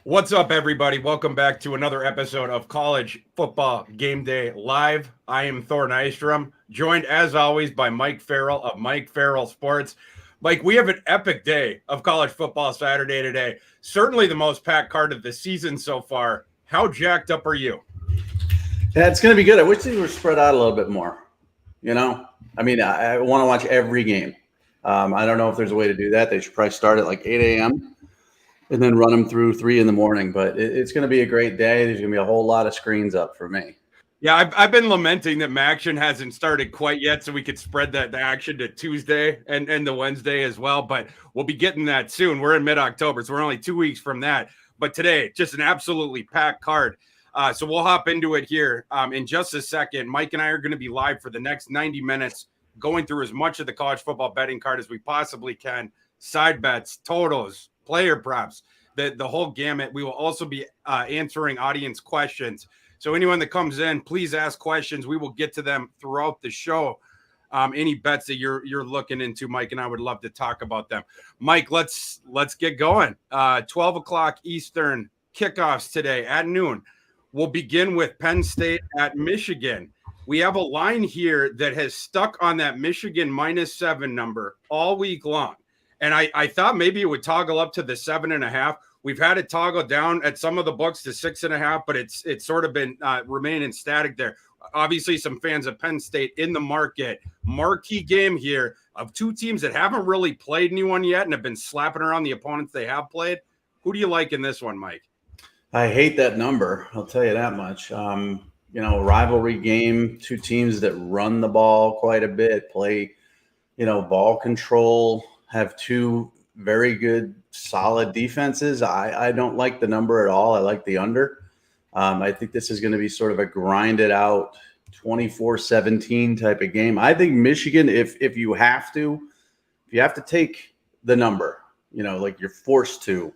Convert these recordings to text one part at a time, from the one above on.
What's up, everybody? Welcome back to another episode of College Football Game Day Live. I am Thor Nystrom, joined as always by Mike Farrell of Mike Farrell Sports. Mike, we have an epic day of college football Saturday today. Certainly the most packed card of the season so far. How jacked up are you? Yeah, it's going to be good. I wish they were spread out a little bit more. I want to watch every game. I don't know if there's a way to do that. They should probably start at like 8 a.m. and then run them through 3 in the morning. But it's going to be a great day. There's going to be a whole lot of screens up for me. Yeah, I've been lamenting that MACtion hasn't started quite yet, so we could spread the action to Tuesday and the Wednesday as well. But we'll be getting that soon. We're in mid-October, so we're only 2 weeks from that. But today, just an absolutely packed card. So we'll hop into it here in just a second. Mike and I are going to be live for the next 90 minutes, going through as much of the college football betting card as we possibly can. Side bets, totals, player props, the whole gamut. We will also be answering audience questions. So anyone that comes in, please ask questions. We will get to them throughout the show. Any bets that you're looking into, Mike and I would love to talk about them. Mike, let's get going. 12 o'clock Eastern kickoffs today at noon. We'll begin with Penn State at Michigan. We have a line here that has stuck on that Michigan -7 number all week long. And I thought maybe it would toggle up to the 7.5. We've had it toggle down at some of the books to 6.5, but it's sort of been remaining static there. Obviously, some fans of Penn State in the market. Marquee game here of two teams that haven't really played anyone yet and have been slapping around the opponents they have played. Who do you like in this one, Mike? I hate that number. I'll tell you that much. Rivalry game, two teams that run the ball quite a bit, play, ball control, have two very good, solid defenses. I don't like the number at all. I like the under. I think this is going to be sort of a grinded out 24-17 type of game. I think Michigan, if you have to take the number, like you're forced to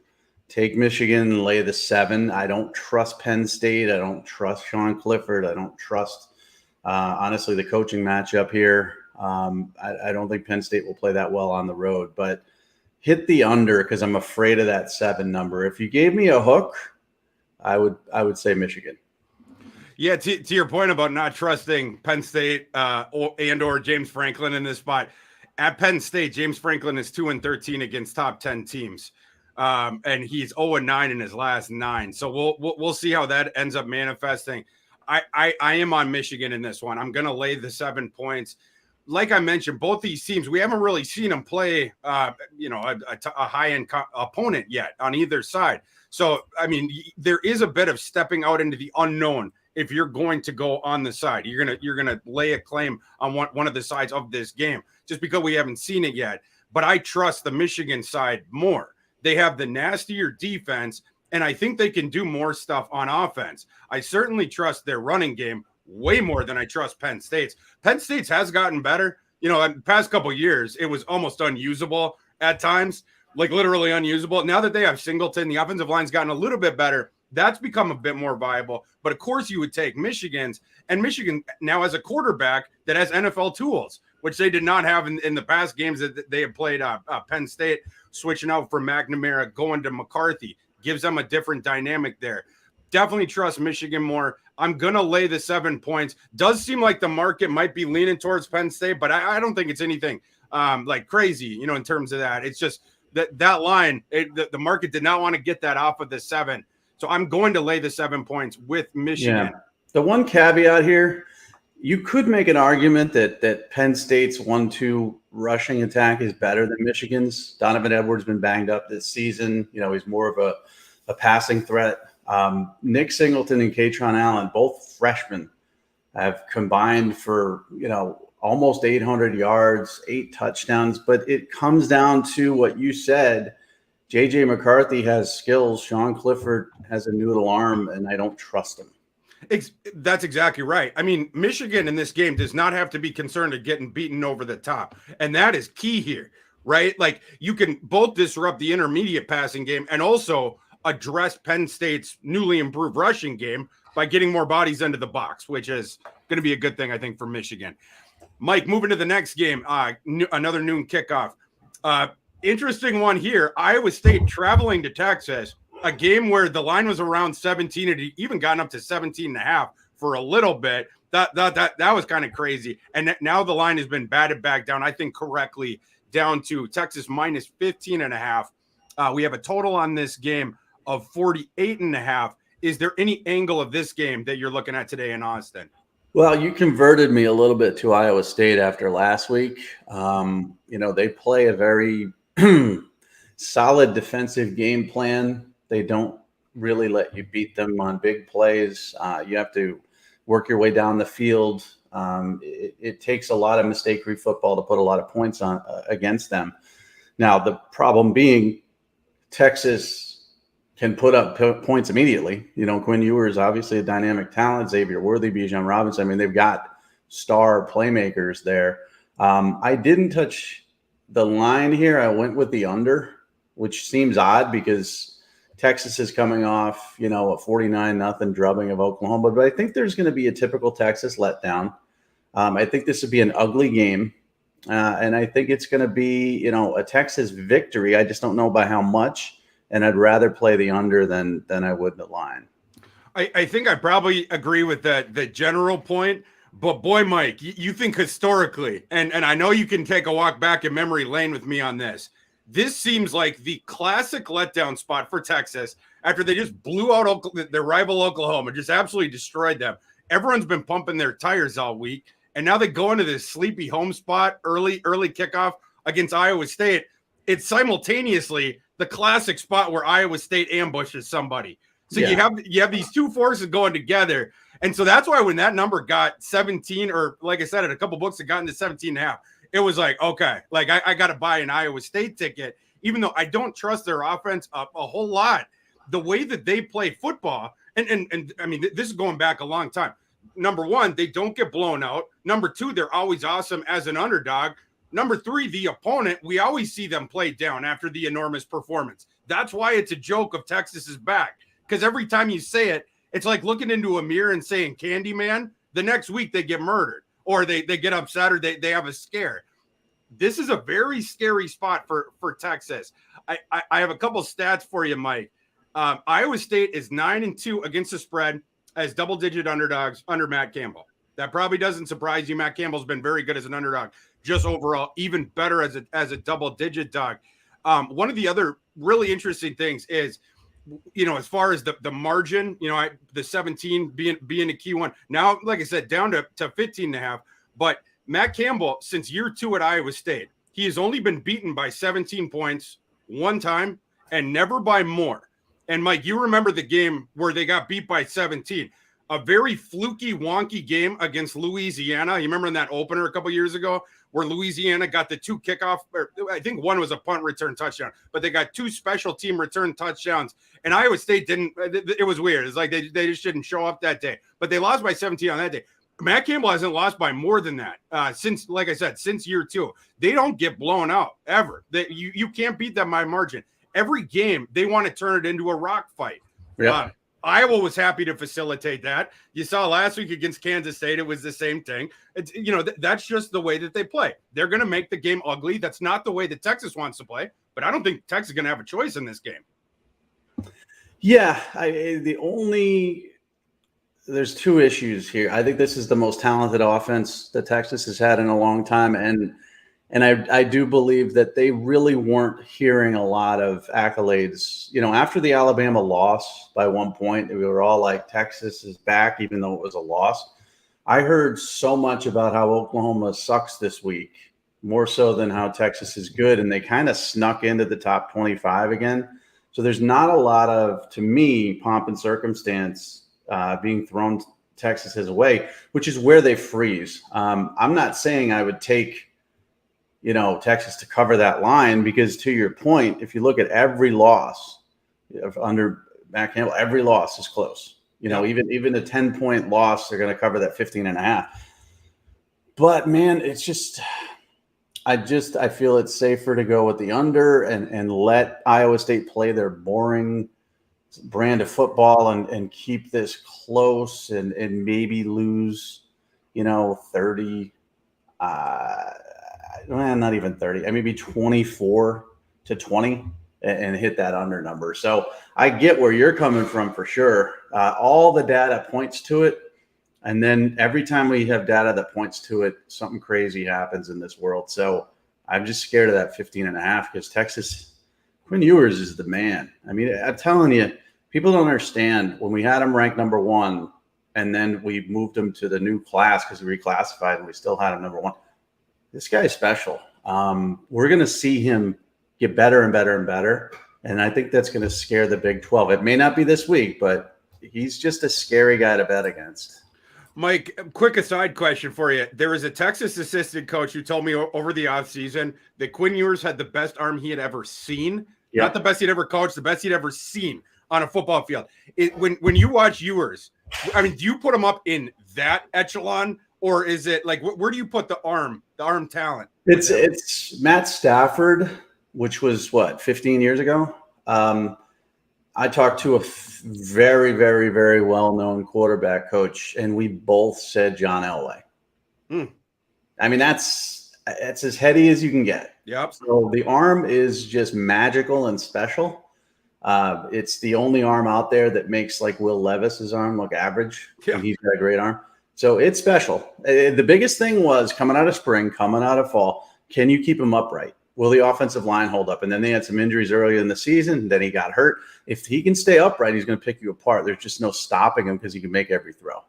take Michigan and lay the 7. I don't trust Penn State. I don't trust Sean Clifford. I don't trust, honestly, the coaching matchup here. I don't think Penn State will play that well on the road, but hit the under because I'm afraid of that 7 number. If you gave me a hook, I would say Michigan. Yeah, to your point about not trusting Penn State or James Franklin in this spot, at Penn State, James Franklin is 2-13 against top 10 teams. And he's 0-9 in his last 9. So we'll see how that ends up manifesting. I am on Michigan in this one. I'm going to lay the 7 points. Like I mentioned, both these teams, we haven't really seen them play, a high-end opponent yet on either side. So, I mean, there is a bit of stepping out into the unknown if you're going to go on the side. You're gonna lay a claim on one of the sides of this game just because we haven't seen it yet. But I trust the Michigan side more. They have the nastier defense, and I think they can do more stuff on offense. I certainly trust their running game way more than I trust Penn State's. Penn State's has gotten better. In the past couple of years, it was almost unusable at times, like literally unusable. Now that they have Singleton, the offensive line's gotten a little bit better. That's become a bit more viable. But of course, you would take Michigan's, and Michigan now has a quarterback that has NFL tools, which they did not have in the past games that they have played. Penn State switching out from McNamara, going to McCarthy, gives them a different dynamic there. Definitely trust Michigan more. I'm going to lay the 7 points. Does seem like the market might be leaning towards Penn State, but I don't think it's anything like crazy, in terms of that. It's just that line, the market did not want to get that off of the 7. So I'm going to lay the 7 points with Michigan. Yeah. The one caveat here, you could make an argument that Penn State's 1-2 rushing attack is better than Michigan's. Donovan Edwards been banged up this season. He's more of a passing threat. Nick Singleton and Katron Allen, both freshmen, have combined for, almost 800 yards, 8 touchdowns. But it comes down to what you said. J.J. McCarthy has skills. Sean Clifford has a noodle arm, and I don't trust him. That's exactly right. I mean, Michigan in this game does not have to be concerned of getting beaten over the top. And that is key here, right? Like, you can both disrupt the intermediate passing game and also address Penn State's newly improved rushing game by getting more bodies into the box, which is going to be a good thing, I think, for Michigan. Mike, moving to the next game, another noon kickoff. Interesting one here. Iowa State traveling to Texas. a game where the line was around 17, it had even gotten up to 17.5 for a little bit. That was kind of crazy. And now the line has been batted back down, I think correctly, down to Texas minus 15.5. We have a total on this game of 48.5. Is there any angle of this game that you're looking at today in Austin? Well, you converted me a little bit to Iowa State after last week. They play a very solid defensive game plan. They don't really let you beat them on big plays. You have to work your way down the field. It takes a lot of mistake-free football to put a lot of points on against them. Now, the problem being Texas can put up points immediately. Quinn Ewers, obviously a dynamic talent. Xavier Worthy, Bijan Robinson. I mean, they've got star playmakers there. I didn't touch the line here. I went with the under, which seems odd because Texas is coming off, a 49-0 drubbing of Oklahoma. But I think there's going to be a typical Texas letdown. I think this would be an ugly game. And I think it's going to be, a Texas victory. I just don't know by how much. And I'd rather play the under than I would the line. I think I probably agree with the general point. But boy, Mike, you think historically, and I know you can take a walk back in memory lane with me on this. This seems like the classic letdown spot for Texas after they just blew out their rival Oklahoma, just absolutely destroyed them. Everyone's been pumping their tires all week, and now they go into this sleepy home spot, early kickoff against Iowa State. It's simultaneously the classic spot where Iowa State ambushes somebody. So yeah. you have these two forces going together. And so that's why when that number got 17, or like I said, at a couple books it got into 17.5, it was like, okay, like I got to buy an Iowa State ticket, even though I don't trust their offense a whole lot. The way that they play football, and I mean, this is going back a long time. Number one, they don't get blown out. Number two, they're always awesome as an underdog. Number three, the opponent, we always see them play down after the enormous performance. That's why it's a joke of Texas is back. Because every time you say it, it's like looking into a mirror and saying Candyman. The next week they get murdered or they get upset or they have a scare. This is a very scary spot for Texas. I have a couple stats for you, Mike. Iowa State is 9-2 against the spread as double-digit underdogs under Matt Campbell. That probably doesn't surprise you. Matt Campbell's been very good as an underdog, just overall, even better as a double-digit dog. One of the other really interesting things is, as far as the margin, the 17 being a key one. Now, like I said, down to 15.5. But Matt Campbell, since year 2 at Iowa State, he has only been beaten by 17 points one time and never by more. And Mike, you remember the game where they got beat by 17. A very fluky, wonky game against Louisiana. You remember in that opener a couple years ago where Louisiana got the 2 kickoff, or I think one was a punt return touchdown, but they got 2 special team return touchdowns. And Iowa State didn't. It was weird. It's like they just didn't show up that day. But they lost by 17 on that day. Matt Campbell hasn't lost by more than that since, like I said, since year 2. They don't get blown out ever. You can't beat them by margin. Every game they want to turn it into a rock fight. Yeah. Iowa was happy to facilitate that. You saw last week against Kansas State, it was the same thing. It's, that's just the way that they play. They're going to make the game ugly. That's not the way that Texas wants to play, but I don't think Texas is going to have a choice in this game. Yeah, there's 2 issues here. I think this is the most talented offense that Texas has had in a long time, and I do believe that they really weren't hearing a lot of accolades. After the Alabama loss by 1 point, we were all like, Texas is back, even though it was a loss. I heard so much about how Oklahoma sucks this week, more so than how Texas is good, and they kind of snuck into the top 25 again. So there's not a lot of, to me, pomp and circumstance being thrown Texas's way, which is where they freeze. I'm not saying I would take Texas to cover that line, because to your point, if you look at every loss under Matt Campbell, every loss is close. Even a 10-point loss, they're going to cover that 15.5. But man, it's just, I feel it's safer to go with the under and let Iowa State play their boring brand of football and keep this close and maybe lose, 30. Not even 30. Maybe 24-20 and hit that under number. So I get where you're coming from for sure. All the data points to it. And then every time we have data that points to it, something crazy happens in this world. So I'm just scared of that 15.5 because Texas, Quinn Ewers is the man. I mean, I'm telling you, people don't understand when we had him ranked number 1 and then we moved him to the new class because we reclassified and we still had him number 1. This guy is special. We're going to see him get better and better and better. And I think that's going to scare the Big 12. It may not be this week, but he's just a scary guy to bet against. Mike, quick aside question for you. There was a Texas assistant coach who told me over the offseason that Quinn Ewers had the best arm he had ever seen. Yep. Not the best he'd ever coached, the best he'd ever seen on a football field. When you watch Ewers, I mean, do you put him up in that echelon, or is it like where do you put the arm talent? It's Matt Stafford, which was 15 years ago. I talked to a very, very, very well-known quarterback coach, and we both said John Elway. I mean, that's as heady as you can get. Yep. So the arm is just magical and special. It's the only arm out there that makes like Will Levis's arm look average. Yeah. And he's got a great arm. So it's special. The biggest thing was coming out of spring, coming out of fall, can you keep him upright? Will the offensive line hold up? And then they had some injuries earlier in the season. Then he got hurt. If he can stay upright, he's going to pick you apart. There's just no stopping him because he can make every throw.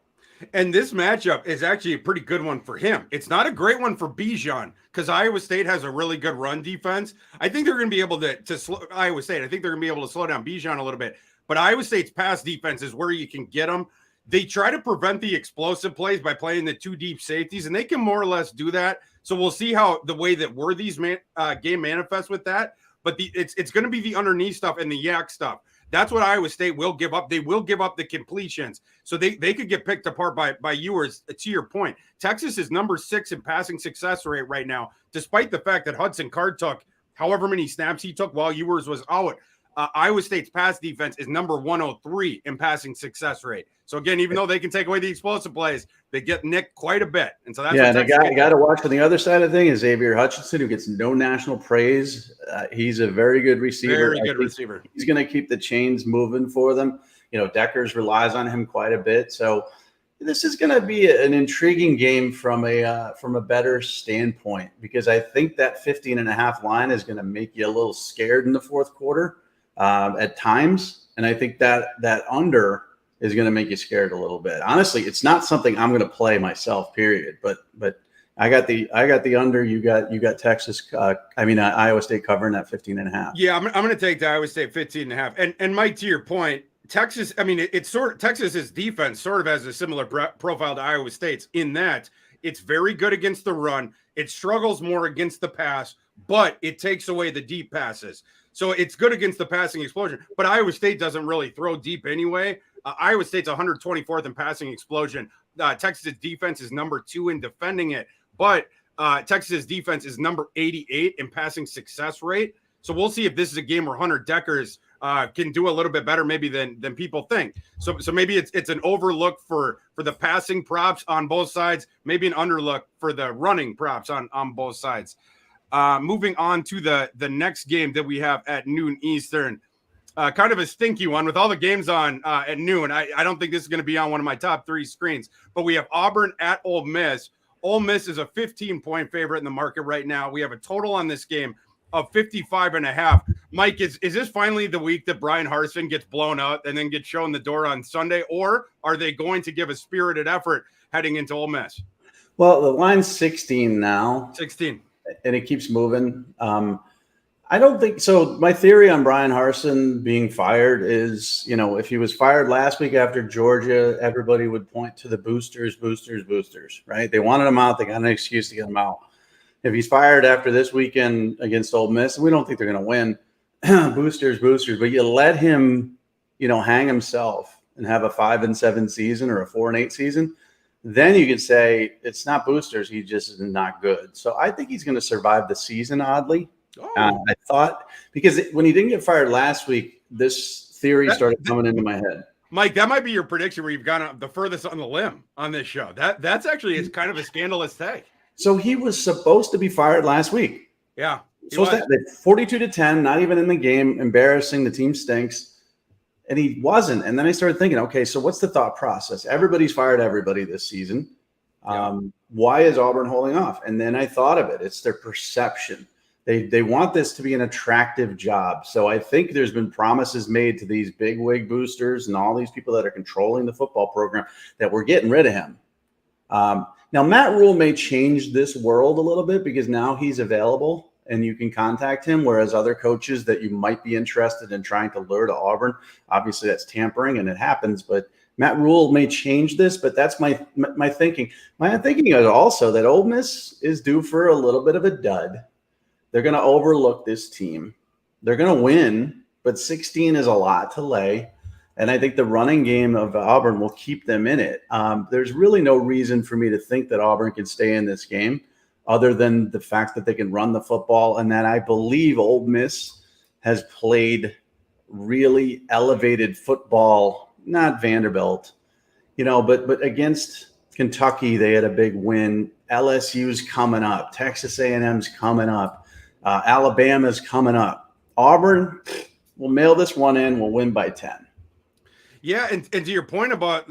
And this matchup is actually a pretty good one for him. It's not a great one for Bijan because Iowa State has a really good run defense. I think they're going to be able to slow Iowa State. I think they're going to be able to slow down Bijan a little bit. But Iowa State's pass defense is where you can get them. They try to prevent the explosive plays by playing the 2 deep safeties, and they can more or less do that. So we'll see how the way that Worthy's game manifests with that. But it's going to be the underneath stuff and the yak stuff. That's what Iowa State will give up. They will give up the completions. So they could get picked apart by Ewers, to your point. Texas is number 6 in passing success rate right now, despite the fact that Hudson Card took however many snaps he took while Ewers was out. Iowa State's pass defense is number 103 in passing success rate. So again, even though they can take away the explosive plays, they get nicked quite a bit. And so that's and the guy to watch on the other side of the thing is Xavier Hutchinson, who gets no national praise. He's a very good receiver. Very good receiver. He's going to keep the chains moving for them. You know, Deckers relies on him quite a bit. So this is going to be an intriguing game from a better standpoint, because I think that 15.5 line is going to make you a little scared in the fourth quarter at times. And I think that under is going to make you scared a little bit. Honestly, it's not something I'm going to play myself, period. But I got the under. You got Texas. Iowa State covering that 15.5. Yeah, I'm going to take the Iowa State 15.5. And Mike, to your point, Texas. I mean, Texas's defense sort of has a similar profile to Iowa State's in that it's very good against the run. It struggles more against the pass, but it takes away the deep passes. So it's good against the passing explosion. But Iowa State doesn't really throw deep anyway. Iowa State's 124th in passing explosion. Texas' defense is number 2 in defending it. But Texas' defense is number 88 in passing success rate. So we'll see if this is a game where Hunter Deckers can do a little bit better maybe than people think. So maybe it's an overlook for the passing props on both sides, maybe an underlook for the running props on both sides. Moving on to the next game that we have at noon Eastern. Kind of a stinky one with all the games on at noon. I don't think this is going to be on one of my top 3 screens, but we have Auburn at Ole Miss. Ole Miss is a 15-point favorite in the market right now. We have a total on this game of 55.5. Mike, is this finally the week that Brian Harsin gets blown out and then gets shown the door on Sunday, or are they going to give a spirited effort heading into Ole Miss? Well, the line's 16 now. 16. And it keeps moving. I don't think so. My theory on Brian Harsin being fired is, if he was fired last week after Georgia, everybody would point to the boosters, right? They wanted him out. They got an excuse to get him out. If he's fired after this weekend against Ole Miss, we don't think they're going to win. boosters, but you let him, hang himself and have a 5-7 season or a 4-8 season. Then you could say it's not boosters. He just is not good. So I think he's going to survive the season, oddly. I thought, because when he didn't get fired last week, this theory started coming into my head. Mike, that might be your prediction where you've gone the furthest on the limb on this show. That's actually is kind of a scandalous take. So he was supposed to be fired last week. Yeah. supposed to have 42-10, not even in the game, embarrassing. The team stinks. And he wasn't. And then I started thinking, okay, so what's the thought process? Everybody's fired everybody this season. Why is Auburn holding off? And then I thought of it. It's their perception. They want this to be an attractive job. So I think there's been promises made to these big wig boosters and all these people that are controlling the football program that we're getting rid of him. Now, Matt Rule may change this world a little bit because now he's available and you can contact him, whereas other coaches that you might be interested in trying to lure to Auburn, obviously that's tampering and it happens, but Matt Rule may change this, but that's my thinking. My thinking is also that Ole Miss is due for a little bit of a dud. They're going to overlook this team. They're going to win, but 16 is a lot to lay. And I think the running game of Auburn will keep them in it. There's really no reason for me to think that Auburn can stay in this game other than the fact that they can run the football and that I believe Ole Miss has played really elevated football, not Vanderbilt, but against Kentucky, they had a big win. LSU's coming up. Texas A&M's coming up. Alabama's coming up. Auburn will mail this one in. We'll win by 10. Yeah, and to your point about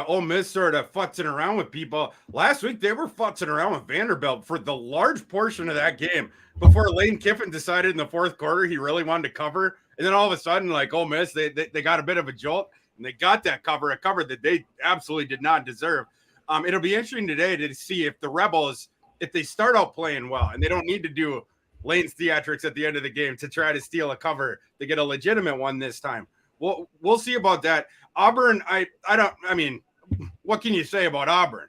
Ole Miss sort of futzing around with people, last week they were futzing around with Vanderbilt for the large portion of that game before Lane Kiffin decided in the fourth quarter he really wanted to cover. And then all of a sudden, Ole Miss, they got a bit of a jolt and they got that cover, a cover that they absolutely did not deserve. It'll be interesting today to see if the Rebels, if they start out playing well and they don't need to do Lane's theatrics at the end of the game to try to steal a cover to get a legitimate one this time. We'll see about that. Auburn, what can you say about Auburn?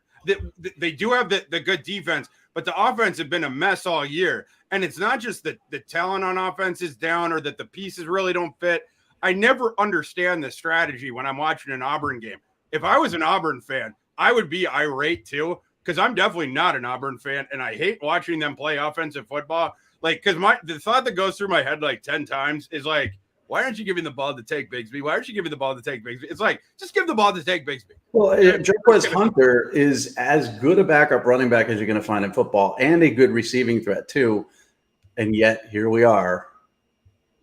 They do have the good defense, but the offense has been a mess all year. And it's not just that the talent on offense is down or that the pieces really don't fit. I never understand the strategy when I'm watching an Auburn game. If I was an Auburn fan, I would be irate too, because I'm definitely not an Auburn fan, and I hate watching them play offensive football. Because the thought that goes through my head 10 times is why aren't you giving the ball to Take Bigsby? Why aren't you giving the ball to Take Bigsby? It's just give the ball to Take Bigsby. Well, Jarquez Hunter is as good a backup running back as you're going to find in football and a good receiving threat too. And yet here we are.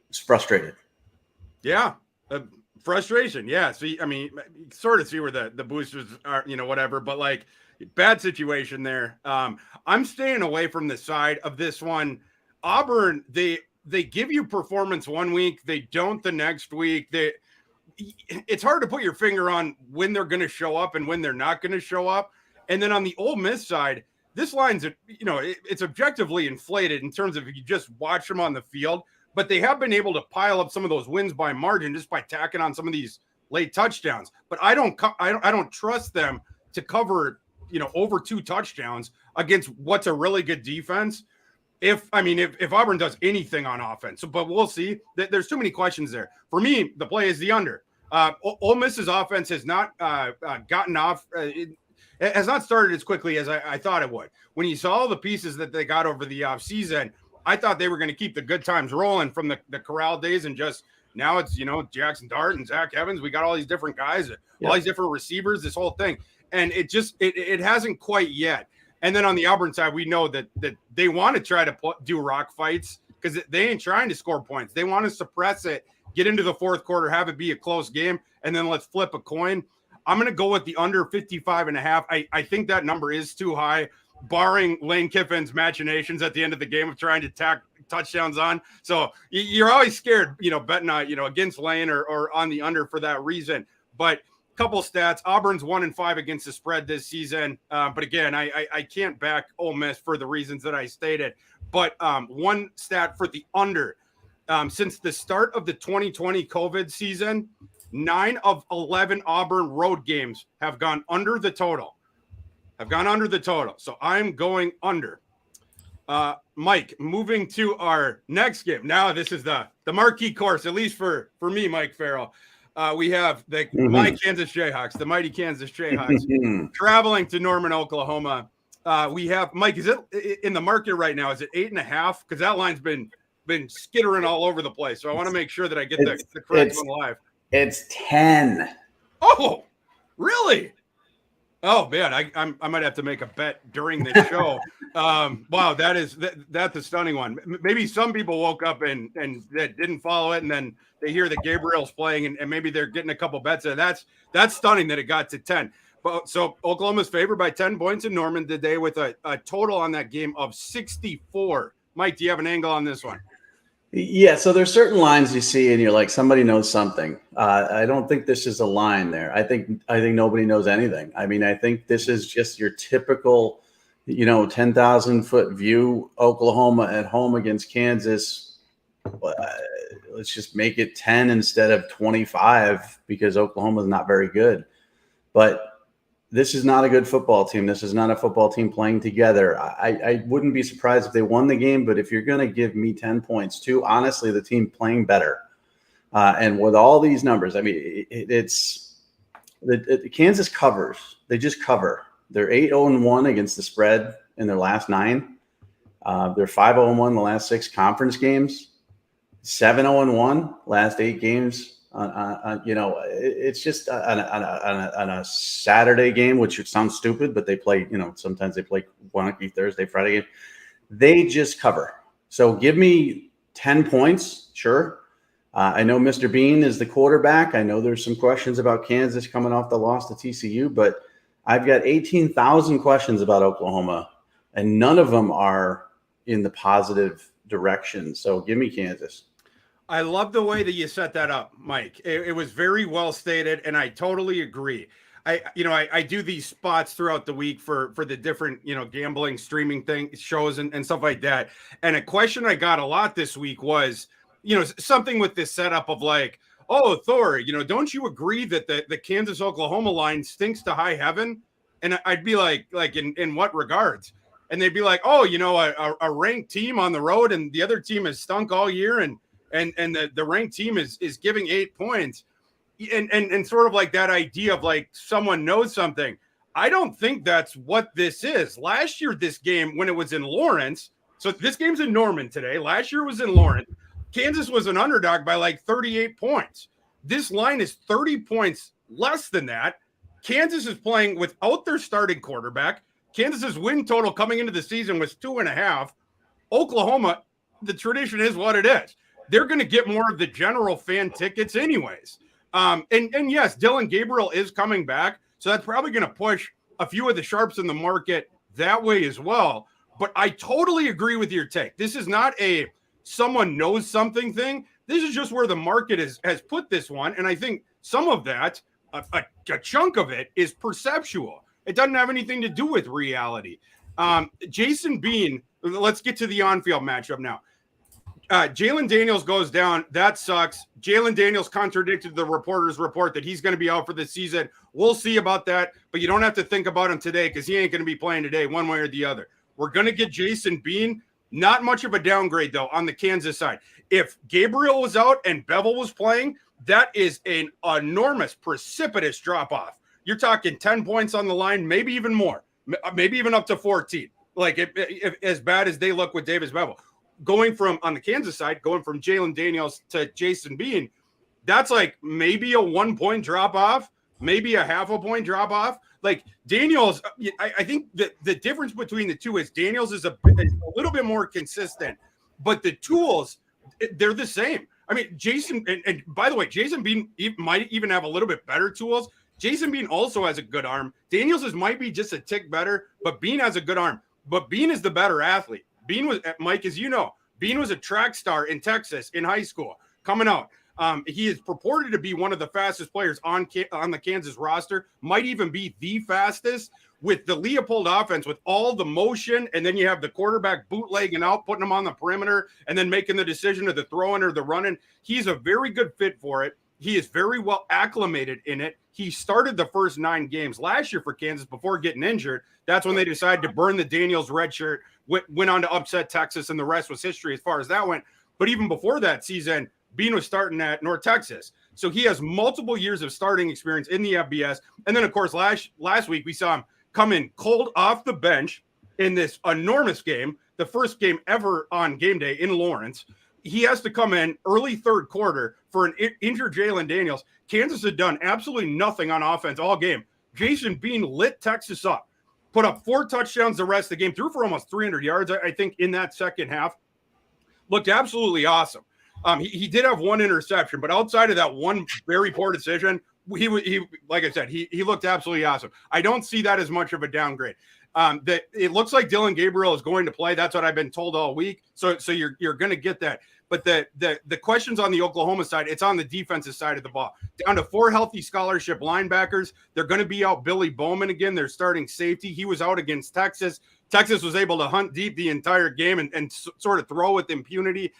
It's frustrated. Yeah. Frustration. Yeah. So, you sort of see where the boosters are, whatever, but bad situation there. I'm staying away from the side of this one. Auburn, they give you performance one week, they don't the next week. It's hard to put your finger on when they're going to show up and when they're not going to show up. And then on the Ole Miss side, this line's it's objectively inflated in terms of if you just watch them on the field, but they have been able to pile up some of those wins by margin just by tacking on some of these late touchdowns. But I don't trust them to cover over 2 touchdowns against what's a really good defense. If Auburn does anything on offense, but we'll see. There's too many questions there. For me, the play is the under. Ole Miss's offense has not gotten off. It has not started as quickly as I thought it would. When you saw all the pieces that they got over the offseason, I thought they were going to keep the good times rolling from the Corral days, and just now it's Jackson Dart and Zach Evans. We got all these different guys, all these different receivers, this whole thing, and it hasn't quite yet. And then on the Auburn side, we know that they want to try to do rock fights because they ain't trying to score points. They want to suppress it, get into the fourth quarter, have it be a close game, and then let's flip a coin. I'm going to go with the under 55.5. I think that number is too high, barring Lane Kiffin's machinations at the end of the game of trying to tack touchdowns on. So you're always scared, betting on, against Lane or on the under for that reason. But couple stats. Auburn's 1-5 against the spread this season. But again, I can't back Ole Miss for the reasons that I stated. But one stat for the under. Since the start of the 2020 COVID season, 9 of 11 Auburn road games have gone under the total. So I'm going under. Mike, moving to our next game. Now this is the marquee course, at least for me, Mike Farrell. We have the mighty Kansas Jayhawks traveling to Norman, Oklahoma. We have Mike. Is it in the market right now? Is it 8.5? Because that line's been skittering all over the place. So I want to make sure that I get the correct one live. It's 10. Oh, really? Oh man, I might have to make a bet during this show. Wow, that's a stunning one. Maybe some people woke up and that didn't follow it, and then they hear that Gabriel's playing, and maybe they're getting a couple bets in. That's stunning that it got to 10. But so Oklahoma's favored by 10 points in Norman today with a total on that game of 64. Mike, do you have an angle on this one? Yeah, so there's certain lines you see, and you're like, somebody knows something. I don't think this is a line there. I think nobody knows anything. I mean, I think this is just your typical, 10,000-foot view. Oklahoma at home against Kansas. Let's just make it 10 instead of 25 because Oklahoma is not very good. But this is not a good football team. This is not a football team playing together. I wouldn't be surprised if they won the game, but if you're going to give me 10 points too, honestly, the team playing better. And with all these numbers, I mean, Kansas covers. They just cover. They're 8-0-1 against the spread in their last 9. They're 5-0-1 the last 6 conference games, 7-0-1 last 8 games. It's just on a Saturday game, which sounds stupid, but they play, sometimes they play wonky Thursday, Friday game. They just cover. So give me 10 points. Sure. I know Mr. Bean is the quarterback. I know there's some questions about Kansas coming off the loss to TCU, but I've got 18,000 questions about Oklahoma, and none of them are in the positive direction. So give me Kansas. I love the way that you set that up, Mike. It was very well stated, and I totally agree. I do these spots throughout the week for the different, gambling streaming shows and stuff like that. And a question I got a lot this week was, something with this setup of like, oh, Thor, don't you agree that the Kansas Oklahoma line stinks to high heaven? And I'd be like in what regards? And they'd be like, oh, a ranked team on the road and the other team has stunk all year and the ranked team is giving 8 points and sort of like that idea of like someone knows something. I don't think that's what this is. Last year, this game, when it was in Lawrence, so this game's in Norman today. Last year was in Lawrence. Kansas was an underdog by like 38 points. This line is 30 points less than that. Kansas is playing without their starting quarterback. Kansas's win total coming into the season was 2.5. Oklahoma, the tradition is what it is. They're going to get more of the general fan tickets anyways. And yes, Dylan Gabriel is coming back. So that's probably going to push a few of the sharps in the market that way as well. But I totally agree with your take. This is not a someone knows something thing. This is just where the market has put this one. And I think some of that, a chunk of it is perceptual. It doesn't have anything to do with reality. Jason Bean, let's get to the on-field matchup now. Jalen Daniels goes down. That sucks. Jalen Daniels contradicted the reporter's report that he's going to be out for the season. We'll see about that, but you don't have to think about him today because he ain't going to be playing today one way or the other. We're going to get Jason Bean. Not much of a downgrade, though, on the Kansas side. If Gabriel was out and Bevel was playing, that is an enormous, precipitous drop-off. You're talking 10 points on the line, maybe even more, maybe even up to 14. Like, if as bad as they look with Davis Bevel. Going from, on the Kansas side, going from Jalen Daniels to Jason Bean, that's like maybe a 1 point drop off, maybe a half a point drop off. Like Daniels, I think that the difference between the two is Daniels is a little bit more consistent, but the tools, they're the same. I mean, Jason, and by the way, Jason Bean might even have a little bit better tools. Jason Bean also has a good arm. Daniels might be just a tick better, but Bean has a good arm. But Bean is the better athlete. Bean was, Mike, as you know, Bean was a track star in Texas in high school coming out. He is purported to be one of the fastest players on the Kansas roster, might even be the fastest with the Leopold offense, with all the motion. And then you have the quarterback bootlegging out, putting him on the perimeter, and then making the decision of the throwing or the running. He's a very good fit for it. He is very well acclimated in it. He started the first 9 games last year for Kansas before getting injured. That's when they decided to burn the Daniels red shirt, went on to upset Texas, and the rest was history as far as that went. But even before that season, Bean was starting at North Texas. So he has multiple years of starting experience in the FBS. And then, of course, last week we saw him come in cold off the bench in this enormous game, the first game ever on game day in Lawrence. He has to come in early third quarter for an injured Jalen Daniels. Kansas had done absolutely nothing on offense all game. Jason Bean lit Texas up, put up 4 touchdowns the rest of the game, threw for almost 300 yards, I think, in that second half. Looked absolutely awesome. He did have 1 interception, but outside of that one very poor decision, he like I said, he looked absolutely awesome. I don't see that as much of a downgrade. That it looks like Dylan Gabriel is going to play. That's what I've been told all week. So you're going to get that. But the questions on the Oklahoma side, it's on the defensive side of the ball. Down to 4 healthy scholarship linebackers. They're going to be out Billy Bowman again. They're starting safety. He was out against Texas. Texas was able to hunt deep the entire game and sort of throw with impunity.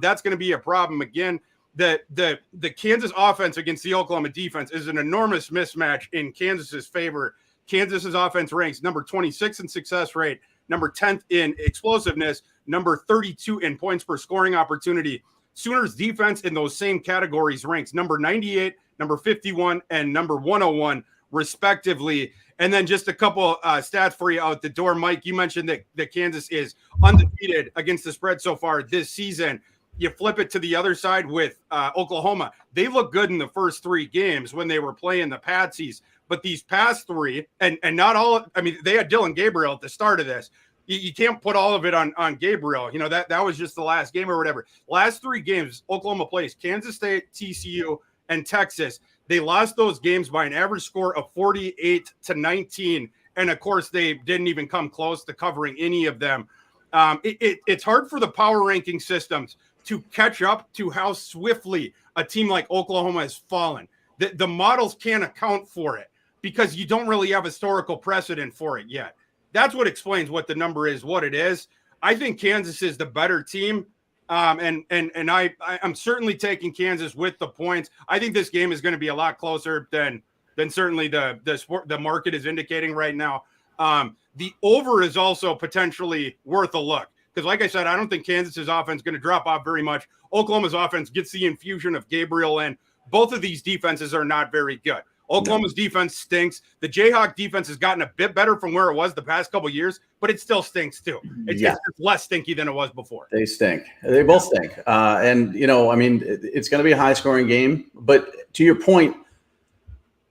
That's going to be a problem again. The Kansas offense against the Oklahoma defense is an enormous mismatch in Kansas's favor. Kansas's offense ranks number 26 in success rate, number 10th in explosiveness, number 32 in points per scoring opportunity. Sooners defense in those same categories ranks number 98, number 51, and number 101, respectively. And then just a couple stats for you out the door. Mike, you mentioned that Kansas is undefeated against the spread so far this season. You flip it to the other side with Oklahoma. They look good in the first 3 games when they were playing the Patsies. But these past 3, and not all, I mean, they had Dylan Gabriel at the start of this. You can't put all of it on Gabriel. You know, that was just the last game or whatever. Last 3 games, Oklahoma plays Kansas State, TCU, and Texas. They lost those games by an average score of 48-19. And, of course, they didn't even come close to covering any of them. It's hard for the power ranking systems to catch up to how swiftly a team like Oklahoma has fallen. The models can't account for it because you don't really have historical precedent for it yet. That's what explains what the number is, what it is. I think Kansas is the better team. And I'm certainly taking Kansas with the points. I think this game is going to be a lot closer than certainly the market is indicating right now. The over is also potentially worth a look because, like I said, I don't think Kansas's offense is going to drop off very much. Oklahoma's offense gets the infusion of Gabriel, and both of these defenses are not very good. Oklahoma's defense stinks. The Jayhawk defense has gotten a bit better from where it was the past couple of years, but it still stinks too. It's less stinky than it was before. They stink. They both stink. And, you know, I mean, it's going to be a high-scoring game. But to your point,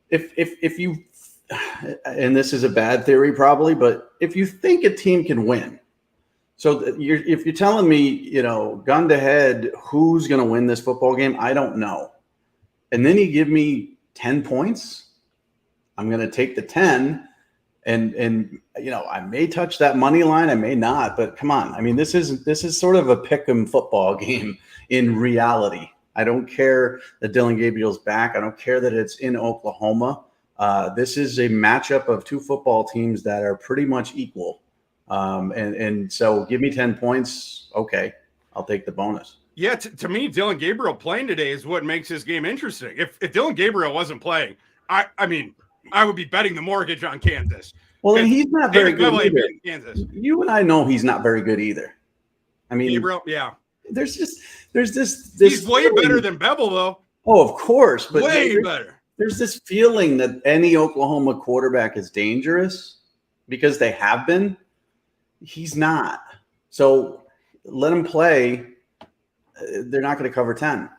if you – and this is a bad theory probably, but if you think a team can win, so if you're telling me, you know, gun to head, who's going to win this football game, I don't know. And then you give me 10 points, I'm going to take the 10 and you know, I may touch that money line, I may not, but come on. I mean, this is sort of a pick 'em football game in reality. I don't care that Dylan Gabriel's back. I don't care that it's in Oklahoma. This is a matchup of 2 football teams that are pretty much equal. And so give me 10 points. Okay. I'll take the bonus. Yeah, to me, Dylan Gabriel playing today is what makes this game interesting. If Dylan Gabriel wasn't playing, I mean, I would be betting the mortgage on Kansas. Well, and he's not very good either. Kansas. You and I know he's not very good either. I mean, Gabriel, yeah. There's this. He's way better than Bevel, though. Oh, of course, but way better. There's this feeling that any Oklahoma quarterback is dangerous because they have been. He's not. So let him play. They're not going to cover 10.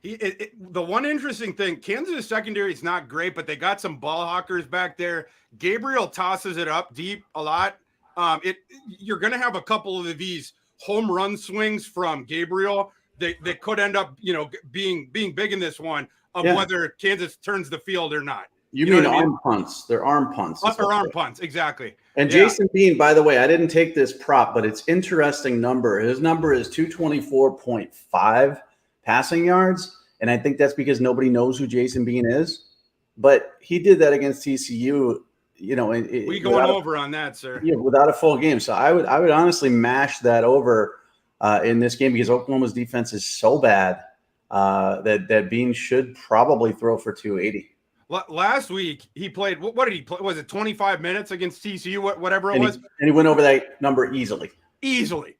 The one interesting thing, Kansas secondary is not great, but they got some ball hawkers back there. Gabriel tosses it up deep a lot. You're going to have a couple of these home run swings from Gabriel that could end up, you know, being big in this one of whether Kansas turns the field or not. You mean arm punts? They're arm punts. Or arm punts, exactly. And Jason Bean, by the way, I didn't take this prop, but it's interesting number. His number is 224.5 passing yards, and I think that's because nobody knows who Jason Bean is. But he did that against TCU. You know, we going over on that, sir? Yeah, without a full game. So I would honestly mash that over in this game because Oklahoma's defense is so bad that Bean should probably throw for 280. Last week he played. What did he play? Was it 25 minutes against TCU? Whatever it was. And he went over that number easily. Easily.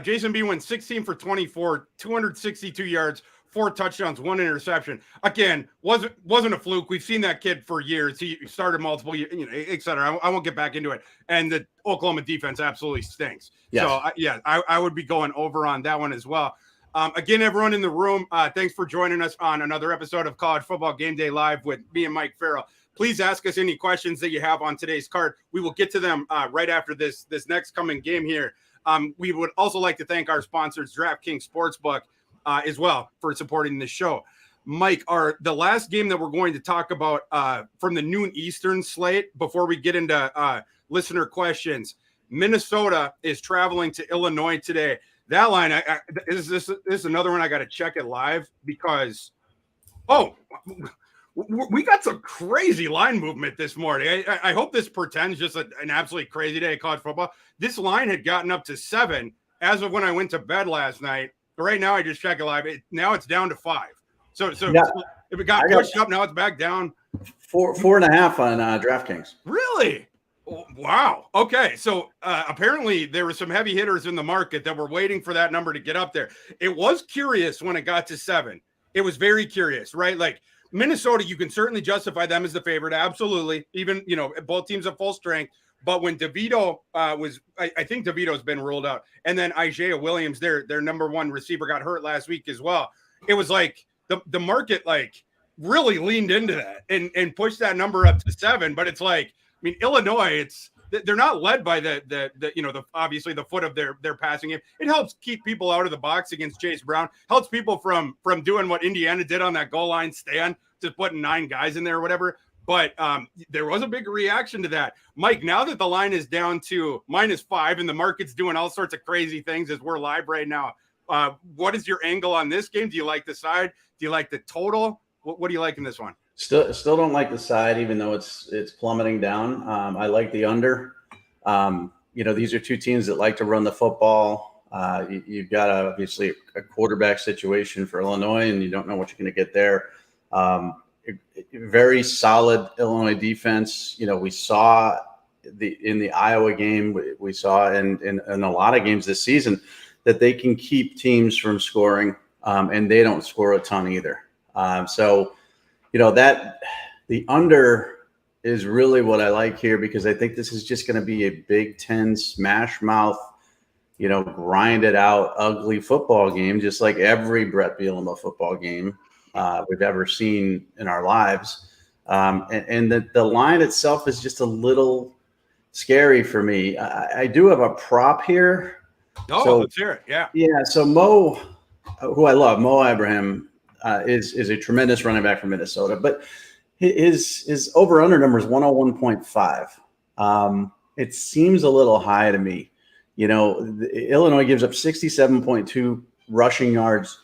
Jason Bean went 16 for 24, 262 yards, 4 touchdowns, 1 interception. Again, wasn't a fluke. We've seen that kid for years. He started multiple, you know, et cetera. I won't get back into it. And the Oklahoma defense absolutely stinks. Yes. So I would be going over on that one as well. Again, everyone in the room, thanks for joining us on another episode of College Football Game Day Live with me and Mike Farrell. Please ask us any questions that you have on today's card. We will get to them right after this next coming game here. We would also like to thank our sponsors, DraftKings Sportsbook, as well, for supporting this show. Mike, the last game that we're going to talk about from the noon Eastern slate before we get into listener questions, Minnesota is traveling to Illinois today. That line, this is another one I got to check it live because, we got some crazy line movement this morning. I hope this pretends just an absolutely crazy day of college football. This line had gotten up to 7 as of when I went to bed last night. Right now, I just check it live. Now it's down to 5. So yeah, if it got pushed up, now it's back down. 4.5 on DraftKings. Really? Wow. Okay. So apparently there were some heavy hitters in the market that were waiting for that number to get up there. It was curious when it got to 7. It was very curious, right? Like Minnesota, you can certainly justify them as the favorite. Absolutely. Even, both teams at full strength. But when DeVito I think DeVito's been ruled out. And then Isaiah Williams, their number one receiver, got hurt last week as well. It was like the market really leaned into that and pushed that number up to 7. But it's like, Illinois, they're not led by the obviously the foot of their passing game. It helps keep people out of the box against Chase Brown, helps people from doing what Indiana did on that goal line stand, just putting 9 guys in there or whatever. But there was a big reaction to that. Mike, now that the line is down to -5 and the market's doing all sorts of crazy things as we're live right now, what is your angle on this game? Do you like the side? Do you like the total? What do you like in this one? Still don't like the side, even though it's plummeting down. I like the under. These are two teams that like to run the football. You've got obviously a quarterback situation for Illinois, and you don't know what you're going to get there. Very solid Illinois defense. We saw in the Iowa game, we saw in a lot of games this season that they can keep teams from scoring, and they don't score a ton either. That the under is really what I like here, because I think this is just going to be a Big Ten smash mouth, grinded out, ugly football game, just like every Brett Bielema football game we've ever seen in our lives. And the line itself is just a little scary for me. I do have a prop here. Let's hear it. Yeah. Yeah. So Mo, who I love, Mo Ibrahim, is a tremendous running back from Minnesota, but his over-under number is 101.5. It seems a little high to me. Illinois gives up 67.2 rushing yards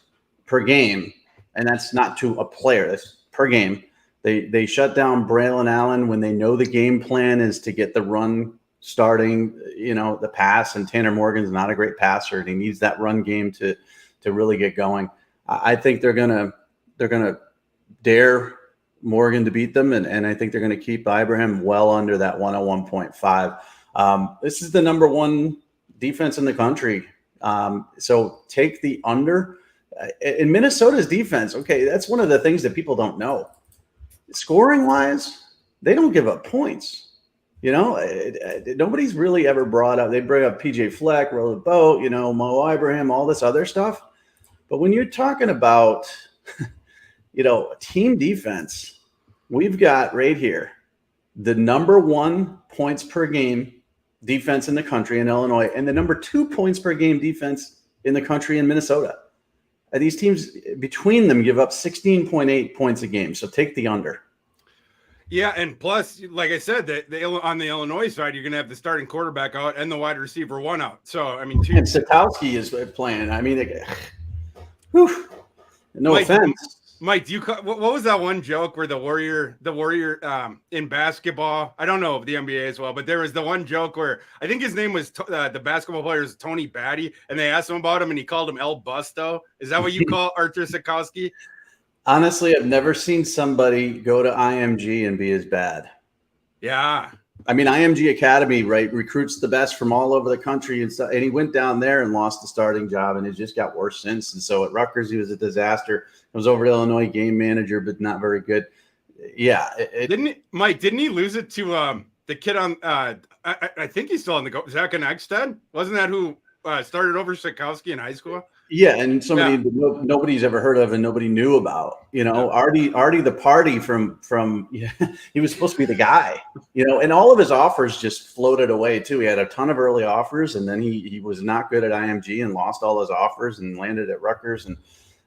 per game, and that's not to a player. That's per game. They shut down Braylon Allen when they know the game plan is to get the run starting, the pass, and Tanner Morgan's not a great passer, and he needs that run game to really get going. I think they're gonna dare Morgan to beat them, and I think they're gonna keep Ibrahim well under that 101.5. This is the number 1 defense in the country, so take the under. In Minnesota's defense, okay, that's one of the things that people don't know. Scoring wise, they don't give up points. Nobody's really ever brought up. They bring up PJ Fleck, Roll the Boat, Mo Ibrahim, all this other stuff. But when you're talking about, team defense, we've got right here the number 1 points per game defense in the country in Illinois, and the number 2 points per game defense in the country in Minnesota. And these teams between them give up 16.8 points a game. So take the under. Yeah, and plus, like I said, on the Illinois side, you're going to have the starting quarterback out and the wide receiver 1 out. So, and Satowski is playing. No offense. Mike, what was that one joke where the Warrior in basketball? I don't know if the NBA as well, but there was the one joke where I think his name was the basketball player is Tony Batty, and they asked him about him, and he called him El Busto. Is that what you call Arthur Sikowski? Honestly, I've never seen somebody go to IMG and be as bad. Yeah. IMG Academy, right, recruits the best from all over the country and stuff. And he went down there and lost the starting job, and it just got worse since. And so at Rutgers, he was a disaster. I was over at Illinois, game manager, but not very good. Yeah. Didn't he lose it to the kid on I think he's still on the go. Zach and Eggstead? Wasn't that who started over Sikowski in high school? Yeah, and somebody nobody's ever heard of and nobody knew about. Artie the party from he was supposed to be the guy. And all of his offers just floated away too. He had a ton of early offers, and then he was not good at IMG and lost all his offers and landed at Rutgers and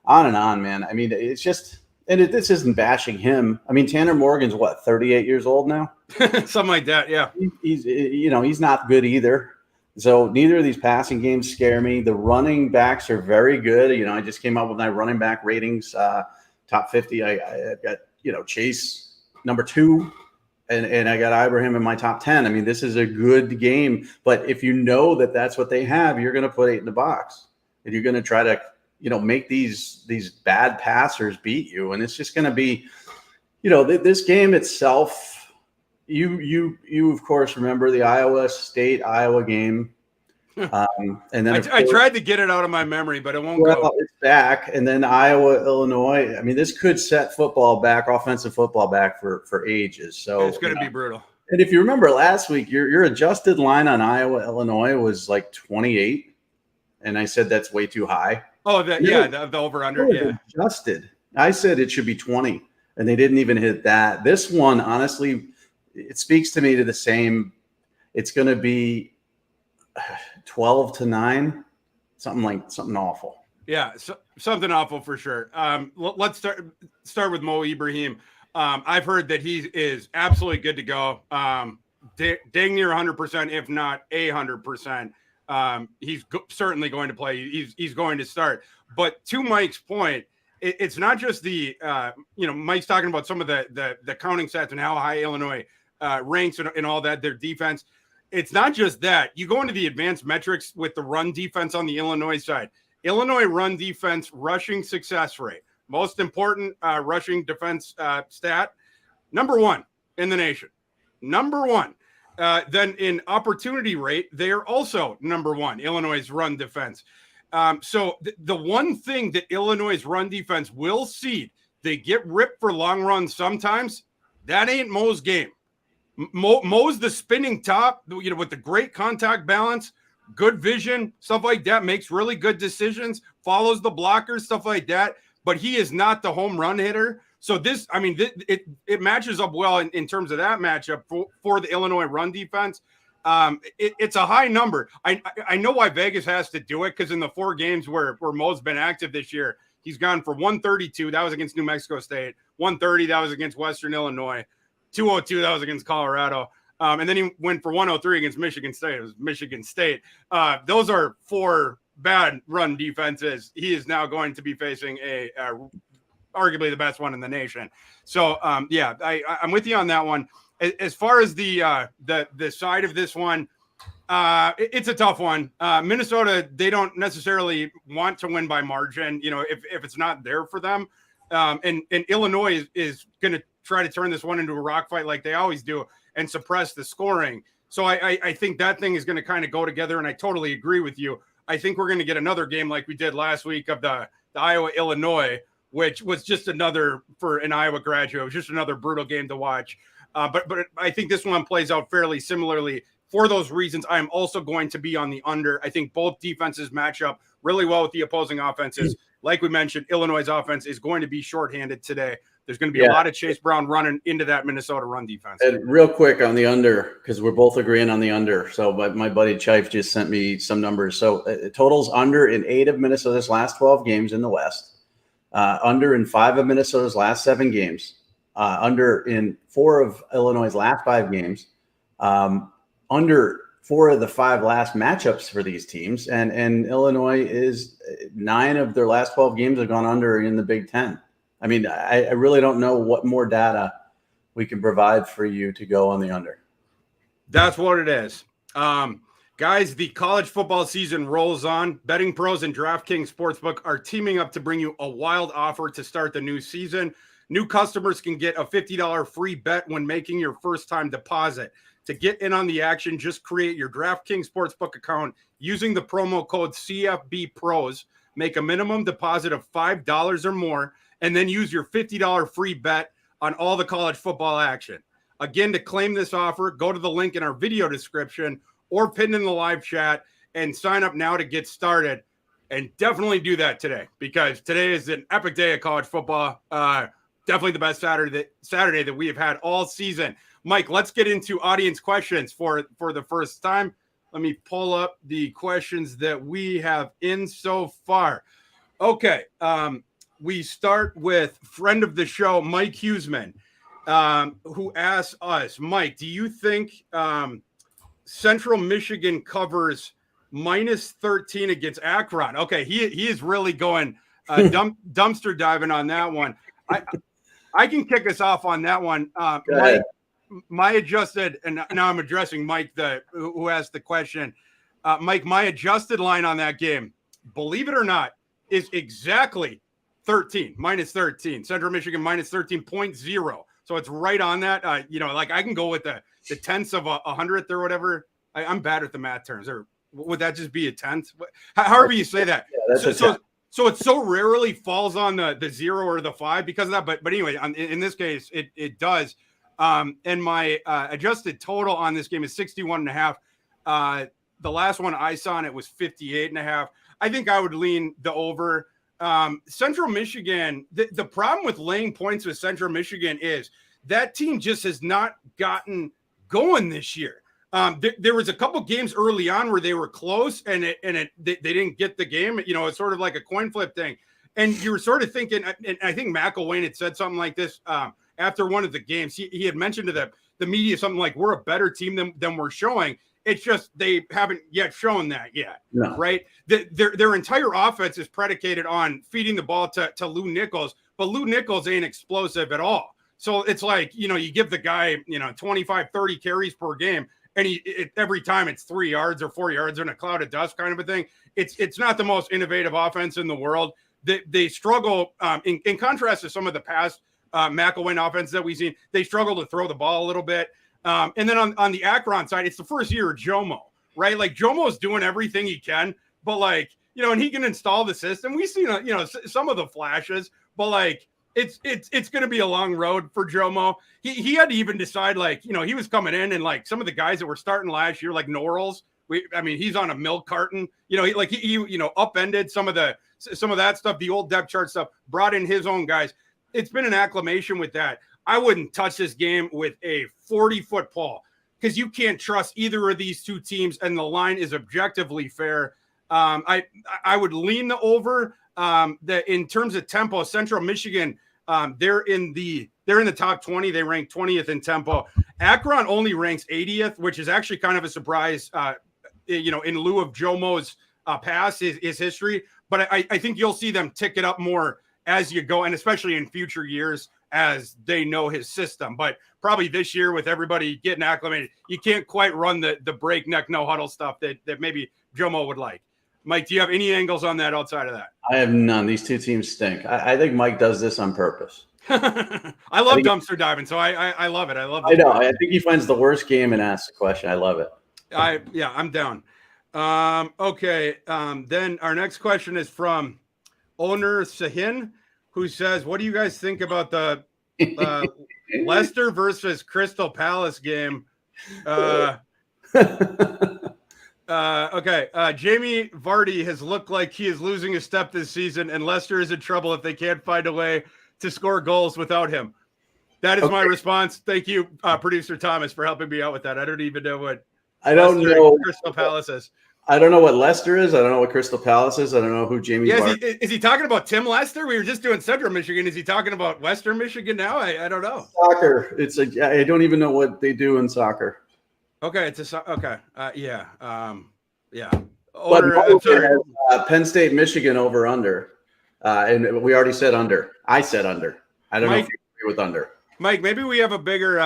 on, man. I mean, it's just, and this isn't bashing him. I mean, Tanner Morgan's what, 38 years old now? Something like that, yeah. He's not good either. So neither of these passing games scare me. The running backs are very good. I just came up with my running back ratings, top 50. I've got, Chase number 2, and I got Ibrahim in my top 10. I mean, this is a good game. But if you know that that's what they have, you're going to put 8 in the box, and you're going to try to, make these bad passers beat you. And it's just going to be, this game itself. You of course remember the Iowa game, and then I tried to get it out of my memory, but it won't go. It's back, and then Iowa, Illinois. I mean, this could set offensive football back for ages. So it's going to be brutal. And if you remember last week, your adjusted line on Iowa, Illinois was like 28, and I said that's way too high. Oh, the over under, yeah. Adjusted. I said it should be 20, and they didn't even hit that. This one, honestly, it speaks to me to the same. It's going to be 12-9, something awful. Yeah, something awful for sure. Let's start with Mo Ibrahim. I've heard that he is absolutely good to go. Dang near 100%, if not 100%. He's certainly going to play. He's going to start. But to Mike's point, it's not just the Mike's talking about some of the counting stats and how high Illinois ranks and all that, their defense. It's not just that. You go into the advanced metrics with the run defense on the Illinois side. Illinois run defense rushing success rate, most important rushing defense stat, number 1 in the nation. Number 1. Then in opportunity rate, they are also number 1, Illinois' run defense. So the one thing that Illinois' run defense will cede, they get ripped for long runs sometimes. That ain't Mo's game. Mo's the spinning top, with the great contact balance, good vision, stuff like that, makes really good decisions, follows the blockers, stuff like that. But he is not the home run hitter. So it matches up well in terms of that matchup for the Illinois run defense. It's a high number. I know why Vegas has to do it, because in the 4 games where Mo's been active this year, he's gone for 132. That was against New Mexico State. 130. That was against Western Illinois. 202. That was against Colorado. And then he went for 103 against Michigan State. It was Michigan State. Those are 4 bad run defenses. He is now going to be facing arguably the best one in the nation. So, I'm with you on that one. As far as the side of this one, it's a tough one. Minnesota, they don't necessarily want to win by margin, if it's not there for them. And Illinois is going to try to turn this one into a rock fight like they always do and suppress the scoring. So I think that thing is going to kind of go together, and I totally agree with you. I think we're going to get another game like we did last week of the Iowa-Illinois, which was just another, for an Iowa graduate, it was just another brutal game to watch. But I think this one plays out fairly similarly. For those reasons, I am also going to be on the under. I think both defenses match up really well with the opposing offenses. Like we mentioned, Illinois' offense is going to be shorthanded today. There's going to be a lot of Chase Brown running into that Minnesota run defense. And real quick on the under, because we're both agreeing on the under. So my buddy Chife just sent me some numbers. So totals under in 8 of Minnesota's last 12 games in the West. Under in 5 of Minnesota's last 7 games. Under in 4 of Illinois' last 5 games. Under 4 of the 5 last matchups for these teams. And Illinois is 9 of their last 12 games have gone under in the Big Ten. I mean, I really don't know what more data we can provide for you to go on the under. That's what it is. Guys, the college football season rolls on. Betting Pros and DraftKings Sportsbook are teaming up to bring you a wild offer to start the new season. New customers can get a $50 free bet when making your first-time deposit. To get in on the action, just create your DraftKings Sportsbook account using the promo code CFBPROS. Make a minimum deposit of $5 or more, and then use your $50 free bet on all the college football action. Again, to claim this offer, go to the link in our video description or pinned in the live chat and sign up now to get started. and definitely do that today, because today is an epic day of college football. Definitely the best Saturday that we have had all season. Mike, let's get into audience questions for the first time. Let me pull up the questions that we have in so far. Okay. We start with friend of the show, Mike Huseman, who asks us, Mike, do you think Central Michigan covers -13 against Akron? Okay, he is really going dumpster diving on that one. I can kick us off on that one. Mike, my adjusted, and now I'm addressing Mike, who asked the question. Mike, my adjusted line on that game, believe it or not, is exactly 13, -13. Central Michigan -13.0. So it's right on that. Like I can go with the tenths of a hundredth or whatever. I'm bad at the math terms. Or would that just be a tenth? However you say that. Yeah, so it so rarely falls on the 0 or the 5 because of that. But anyway, in this case, it does. And my adjusted total on this game is 61.5. The last one I saw on it was 58.5. I think I would lean the over. Central Michigan, the problem with laying points with Central Michigan is that team just has not gotten going this year. There was a couple games early on where they were close and they didn't get the game. It's sort of like a coin flip thing. And you were sort of thinking, and I think McElwain had said something like this after one of the games. He had mentioned to the media something like, we're a better team than we're showing. It's just they haven't yet shown that yet, no. Right? Their entire offense is predicated on feeding the ball to Lou Nichols, but Lou Nichols ain't explosive at all. So it's like, you give the guy, 25, 30 carries per game, and every time it's 3 yards or 4 yards in a cloud of dust kind of a thing. It's not the most innovative offense in the world. They struggle, in contrast to some of the past McElwain offense that we've seen, they struggle to throw the ball a little bit. And then on the Akron side, it's the first year of Jomo, right? Like Jomo's doing everything he can, but and he can install the system. We've seen, some of the flashes, but it's going to be a long road for Jomo. He had to even decide, he was coming in and some of the guys that were starting last year, like Norrells, he's on a milk carton, he upended some of that stuff, the old depth chart stuff, brought in his own guys. It's been an acclamation with that. I wouldn't touch this game with a 40-foot pole because you can't trust either of these two teams, and the line is objectively fair. I would lean the over. That in terms of tempo, Central Michigan, they're in the top 20. They rank 20th in tempo. Akron only ranks 80th, which is actually kind of a surprise. In lieu of Jomo's pass, his history, but I think you'll see them tick it up more as you go, and especially in future years as they know his system. But probably this year with everybody getting acclimated, you can't quite run the breakneck no huddle stuff that maybe Jomo would like. Mike, do you have any angles on that outside of that? I have none. These two teams stink. I think Mike does this on purpose. I love dumpster diving, so I love it. I love it. I know. I think he finds the worst game and asks the question. I love it. I'm down. Okay. Then our next question is from Owner Sahin, who says, what do you guys think about the Leicester versus Crystal Palace game? Okay. Jamie Vardy has looked like he is losing a step this season, and Leicester is in trouble if they can't find a way to score goals without him. That is my response. Thank you, producer Thomas, for helping me out with that. I don't even know what Crystal Palace is. I don't know what Leicester is. I don't know what Crystal Palace is. I don't know who Jamie is he talking about Tim Lester? We were just doing Central Michigan. Is he talking about Western Michigan now? I don't know. Soccer. I don't even know what they do in soccer. Okay, okay. Yeah. Penn State, Michigan over under. And we already said under. I said under. I don't know if you agree with under. Mike, maybe we have a bigger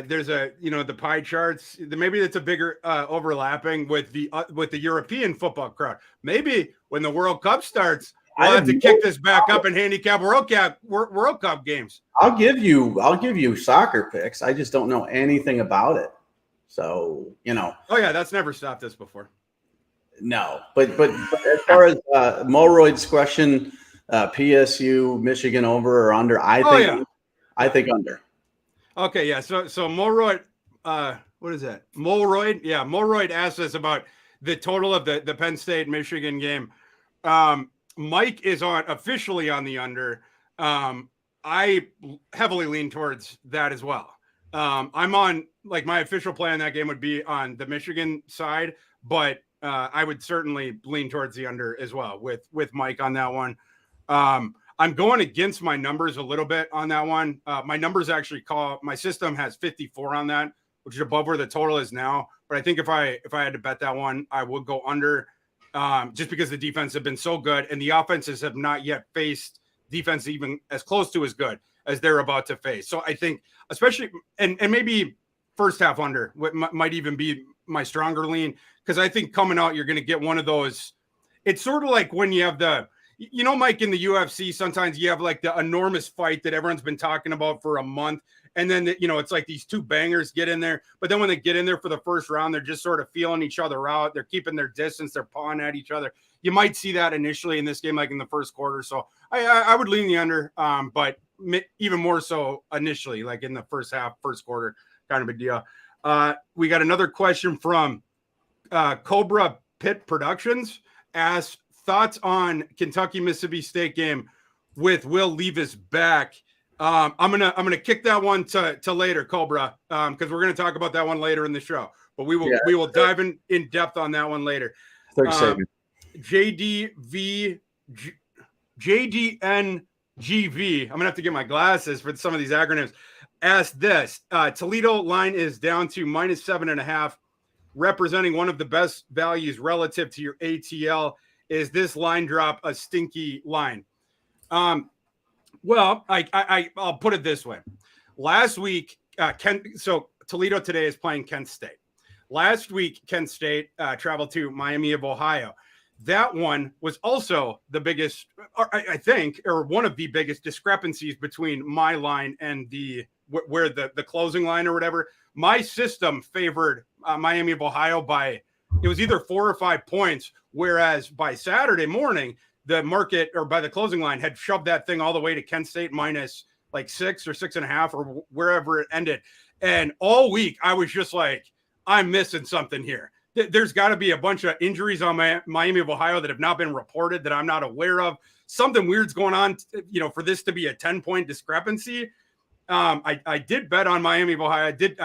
there's the pie charts. Maybe it's a bigger overlapping with the European football crowd. Maybe when the World Cup starts, we'll have to kick this back up and handicap World Cup games. I'll give you soccer picks. I just don't know anything about it. So, Oh yeah, that's never stopped us before. No, but as far as Mulroyd's question, PSU Michigan over or under, I think under. Okay, yeah. So Mulroyd, what is that? Mulroyd, yeah. Mulroyd asked us about the total of the Penn State Michigan game. Mike is officially on the under. I heavily lean towards that as well. I'm on, like, my official play on that game would be on the Michigan side, but I would certainly lean towards the under as well with Mike on that one. I'm going against my numbers a little bit on that one. My numbers actually my system has 54 on that, which is above where the total is now. But I think if I had to bet that one, I would go under, just because the defense have been so good and the offenses have not yet faced defense even as close to as good as they're about to face. So I think, especially, and maybe first half under might even be my stronger lean, because I think coming out, you're going to get one of those. It's sort of like when you have Mike, in the UFC, sometimes you have like the enormous fight that everyone's been talking about for a month. And then, it's like these two bangers get in there. But then when they get in there for the first round, they're just sort of feeling each other out. They're keeping their distance. They're pawing at each other. You might see that initially in this game, like in the first quarter. So I would lean the under, but even more so initially, like in the first half, first quarter, kind of a deal. We got another question from Cobra Pit Productions. Asks, thoughts on Kentucky-Mississippi State game with Will Levis back? I'm gonna kick that one to later, Cobra, because we're gonna talk about that one later in the show. But we will dive in depth on that one later. Third segment. JDNGV. I'm gonna have to get my glasses for some of these acronyms. Ask this: Toledo line is down to -7.5, representing one of the best values relative to your ATL. Is this line drop a stinky line? Well, I'll put it this way. Last week, so Toledo today is playing Kent State. Last week, Kent State traveled to Miami of Ohio. That one was also the biggest, I think, or one of the biggest discrepancies between my line and where the closing line or whatever. My system favored Miami of Ohio by, it was either 4 or 5 points, whereas by Saturday morning, the market, or by the closing line, had shoved that thing all the way to Kent State minus like 6 or 6.5 or wherever it ended. And all week I was just like, I'm missing something here. There's got to be a bunch of injuries on Miami of Ohio that have not been reported that I'm not aware of. Something weird's going on, for this to be a 10-point discrepancy. I did bet on Miami of Ohio. I did,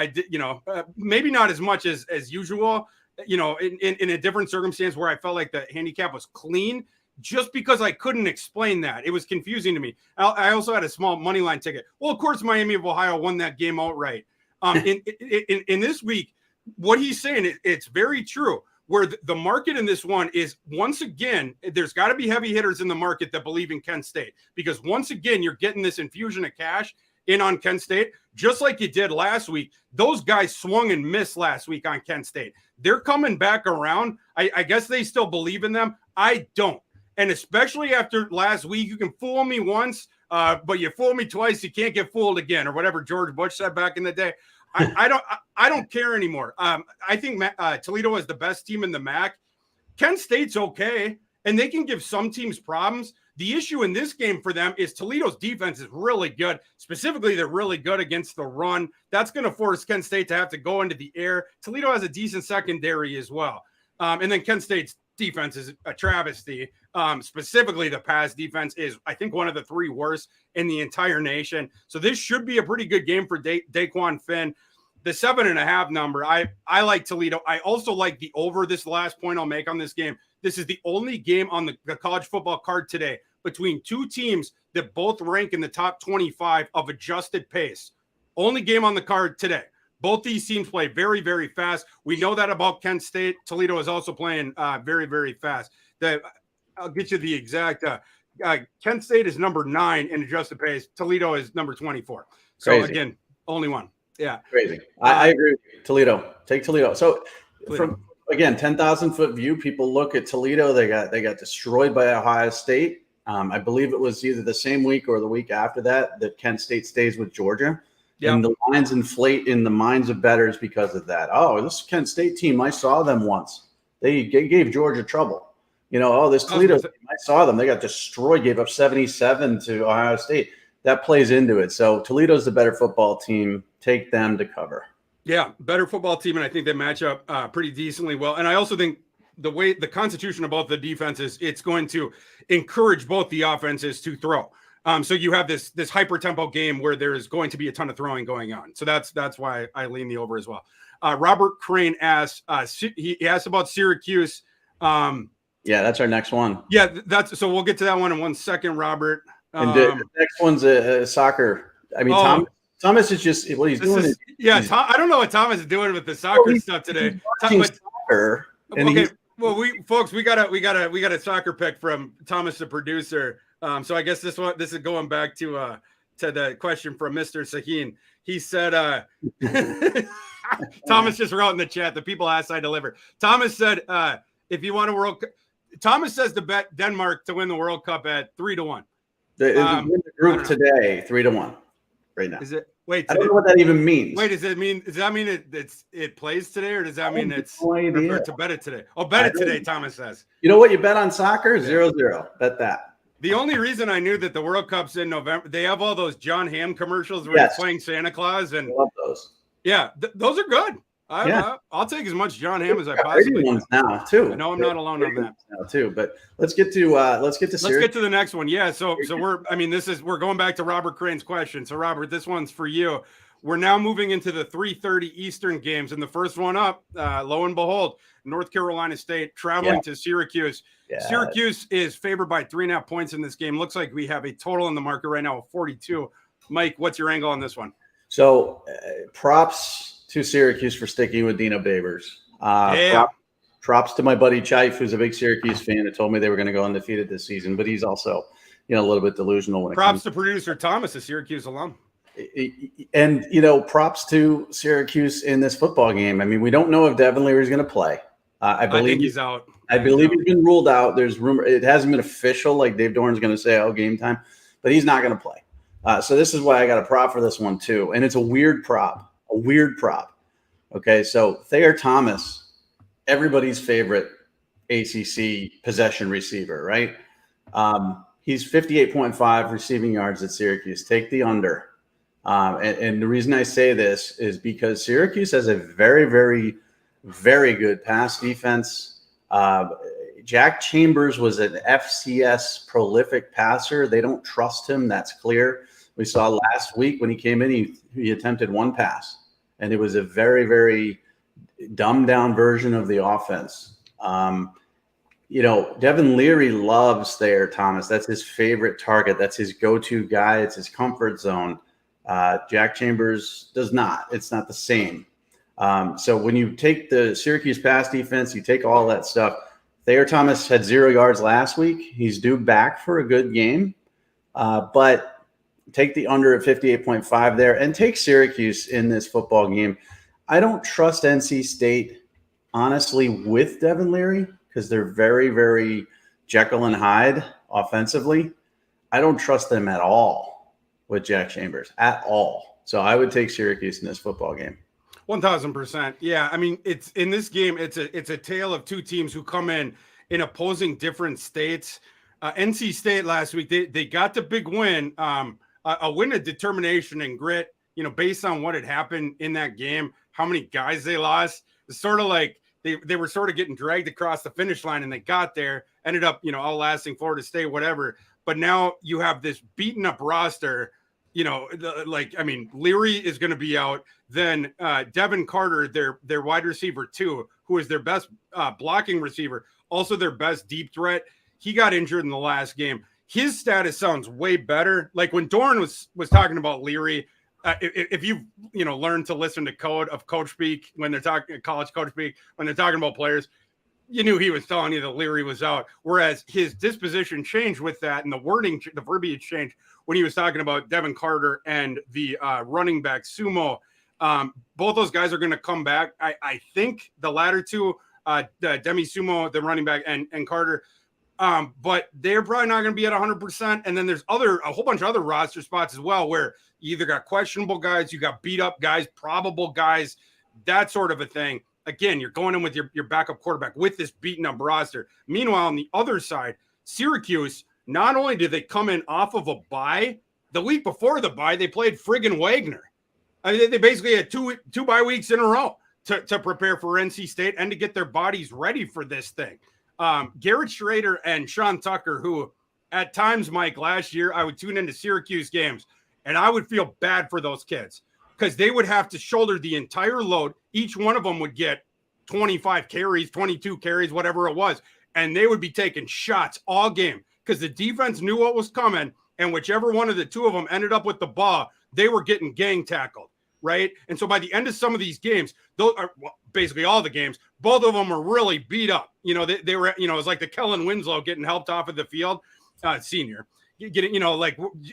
maybe not as much as usual, in a different circumstance where I felt like the handicap was clean, just because I couldn't explain that. It was confusing to me. I also had a small money line ticket. Well, of course, Miami of Ohio won that game outright. In this week, what he's saying, it's very true. Where the market in this one is, once again, there's got to be heavy hitters in the market that believe in Kent State, because once again, you're getting this infusion of cash in on Kent State, just like you did last week. Those guys swung and missed last week on Kent State. They're coming back around. I guess they still believe in them. I don't. And especially after last week, you can fool me once, but you fool me twice, you can't get fooled again, or whatever George Bush said back in the day. I don't care anymore. I think Toledo is the best team in the MAC. Kent State's okay, and they can give some teams problems. The issue in this game for them is Toledo's defense is really good. Specifically, they're really good against the run. That's going to force Kent State to have to go into the air. Toledo has a decent secondary as well. And then Kent State's defense is a travesty. Specifically, the pass defense is, I think, one of the 3 worst in the entire nation. So this should be a pretty good game for Daquan Finn. The 7.5 number, I like Toledo. I also like the over. This last point I'll make on this game. This is the only game on the college football card today between 2 teams that both rank in the top 25 of adjusted pace. Only game on the card today. Both these teams play very, very fast. We know that about Kent State. Toledo is also playing very, very fast. I'll get you the exact. Kent State is number 9 in adjusted pace. Toledo is number 24. So, Crazy. Again, only one. Yeah. Crazy. I agree with you. Toledo. Take Toledo. So, from, again, 10,000-foot view, people look at Toledo. They got destroyed by Ohio State. I believe it was either the same week or the week after that Kent State stays with Georgia. Yep. And the lines inflate in the minds of bettors because of that. Oh, this Kent State team, I saw them once. They gave Georgia trouble. This Toledo team, I saw them. They got destroyed, gave up 77 to Ohio State. That plays into it. So Toledo's the better football team. Take them to cover. Yeah, better football team, and I think they match up pretty decently well. And I also think the way the constitution of both the defenses, it's going to encourage both the offenses to throw. So you have this hyper tempo game where there's going to be a ton of throwing going on. So that's why I lean the over as well. Robert Crane asks, he asked about Syracuse. Yeah, that's our next one. Yeah, so we'll get to that one in 1 second, Robert. And the next one's a soccer. I mean, Thomas is just what he's doing. I don't know what Thomas is doing with the soccer stuff today. Soccer, okay, well, we got a soccer pick from Thomas, the producer. So I guess this is going back to the question from Mr. Sahin. He said, Thomas just wrote in the chat, the people asked, I deliver. Thomas said, if you want a World Cup, Thomas says to bet Denmark to win the World Cup at 3-1. The group today, 3-1 right now. Is it? Wait, I don't know what that even means. Wait, does that mean it plays today, or does that mean it's to bet it today? Oh, bet it today, Thomas says. You know what you bet on soccer? 0-0. Bet that. The only reason I knew that the World Cup's in November, they have all those John Hamm commercials where he's playing Santa Claus, and I love those. Yeah, those are good. I'll take as much John Hamm as I possibly can. Now too. I know I'm not alone on that now too. But let's get to the next one. Yeah. So we're going back to Robert Crane's question. So Robert, this one's for you. We're now moving into the 3:30 Eastern games, and the first one up, lo and behold, North Carolina State traveling to Syracuse. Yeah. Syracuse is favored by 3.5 points in this game. Looks like we have a total in the market right now of 42. Mike, what's your angle on this one? So props to Syracuse for sticking with Dino Babers. Props to my buddy Chife, who's a big Syracuse fan, that told me they were going to go undefeated this season, but he's also, a little bit delusional when it comes. Props to producer Thomas, a Syracuse alum. And, props to Syracuse in this football game. I mean, we don't know if Devin Leary is going to play. I think he's out. I believe he's been ruled out. There's rumor. It hasn't been official. Like Dave Doran's going to say, game time, but he's not going to play. So this is why I got a prop for this one too. And it's a weird prop. Okay, so Thayer Thomas, everybody's favorite ACC possession receiver, right? He's 58.5 receiving yards at Syracuse. Take the under. And the reason I say this is because Syracuse has a very, very, very good pass defense. Jack Chambers was an FCS prolific passer. They don't trust him. That's clear. We saw last week when he came in, he attempted one pass, and it was a very, very dumbed down version of the offense. Devin Leary loves Thayer Thomas. That's his favorite target. That's his go-to guy. It's his comfort zone. Jack Chambers does not. It's not the same. So when you take the Syracuse pass defense, you take all that stuff. Thayer Thomas had 0 yards last week. He's due back for a good game, but take the under at 58.5 there and take Syracuse in this football game. I don't trust NC State, honestly, with Devin Leary because they're very, very Jekyll and Hyde offensively. I don't trust them at all with Jack Chambers at all. So I would take Syracuse in this football game. 1,000%. Yeah, I mean, it's in this game. It's a tale of two teams who come in opposing different states. NC State last week they got the big win, a win of determination and grit. Based on what had happened in that game, how many guys they lost. It's sort of like they were sort of getting dragged across the finish line, and they got there. Ended up all lasting Florida State, whatever. But now you have this beaten up roster. Leary is going to be out. Then Devin Carter, their wide receiver too, who is their best blocking receiver, also their best deep threat. He got injured in the last game. His status sounds way better. Like when Doran was talking about Leary, if you've learned to listen to coach speak when they're talking college coach speak when they're talking about players, you knew he was telling you that Leary was out. Whereas his disposition changed with that, and the wording, the verbiage changed when he was talking about Devin Carter and the running back Sumo. Both those guys are going to come back. I think the latter two, Demi Sumo, the running back, and Carter, but they're probably not going to be at 100%. And then there's a whole bunch of other roster spots as well, where you either got questionable guys, you got beat up guys, probable guys, that sort of a thing. Again, you're going in with your backup quarterback with this beaten up roster. Meanwhile, on the other side, Syracuse, not only did they come in off of a bye, the week before the bye, they played friggin' Wagner. I mean, they basically had two bye weeks in a row to prepare for NC State and to get their bodies ready for this thing. Garrett Schrader and Sean Tucker, who at times, Mike, last year, I would tune into Syracuse games and I would feel bad for those kids because they would have to shoulder the entire load. Each one of them would get 25 carries, 22 carries, whatever it was. And they would be taking shots all game because the defense knew what was coming. And whichever one of the two of them ended up with the ball, they were getting gang tackled, right? And so by the end of some of these games, those are basically all the games, both of them were really beat up. They were, it was like the Kellen Winslow getting helped off of the field, senior, getting,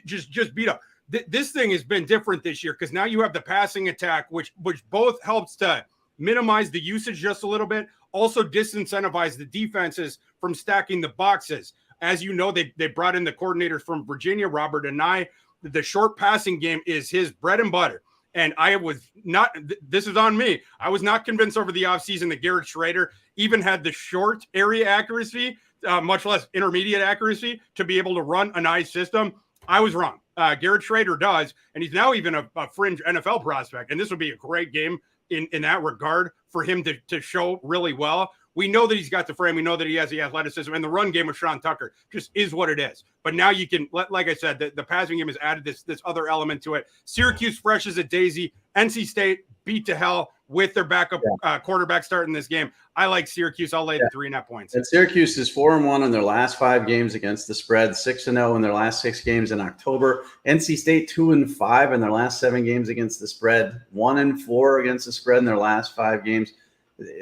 just beat up. This thing has been different this year because now you have the passing attack, which both helps to minimize the usage just a little bit, also disincentivize the defenses from stacking the boxes. As you know, they brought in the coordinators from Virginia, Robert and I. The short passing game is his bread and butter. And I was not, this is on me. I was not convinced over the offseason that Garrett Schrader even had the short area accuracy, much less intermediate accuracy, to be able to run a nice system. I was wrong. Garrett Schrader does, and he's now even a fringe NFL prospect. And this would be a great game in that regard for him to show really well. We know that he's got the frame. We know that he has the athleticism, and the run game with Sean Tucker just is what it is. But now you can, like I said, the passing game has added this other element to it. Syracuse fresh as a daisy. NC State beat to hell with their backup quarterback starting this game. I like Syracuse. I'll lay the 3.5 points. And Syracuse is 4-1 in their last 5 games against the spread, 6-0 in their last 6 games in October. NC State 2-5 in their last 7 games against the spread, 1-4 against the spread in their last 5 games.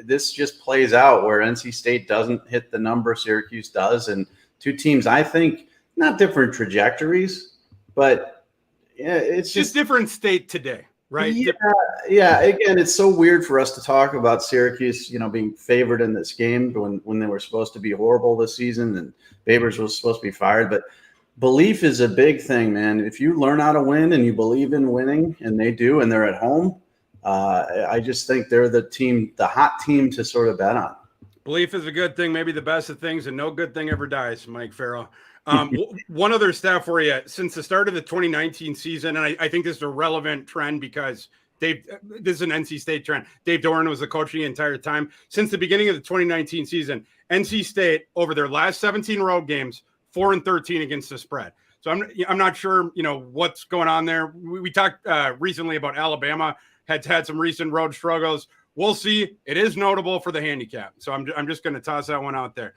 This just plays out where NC State doesn't hit the number Syracuse does, and two teams, I think, not different trajectories, but it's just different state today, right? Yeah. Again, it's so weird for us to talk about Syracuse, being favored in this game when they were supposed to be horrible this season and Babers was supposed to be fired. But belief is a big thing, man. If you learn how to win and you believe in winning, and they do, and they're at home, I just think they're the hot team to sort of bet on. Belief is a good thing, maybe the best of things, and no good thing ever dies, Mike Farrell. One other stat for you. Since the start of the 2019 season, and I think this is a relevant trend because this is an NC State trend. Dave Doran was the coach the entire time. Since the beginning of the 2019 season, NC State, over their last 17 road games, 4-13 against the spread. So I'm not sure, what's going on there. We talked recently about Alabama had some recent road struggles. We'll see. It is notable for the handicap. So I'm just going to toss that one out there.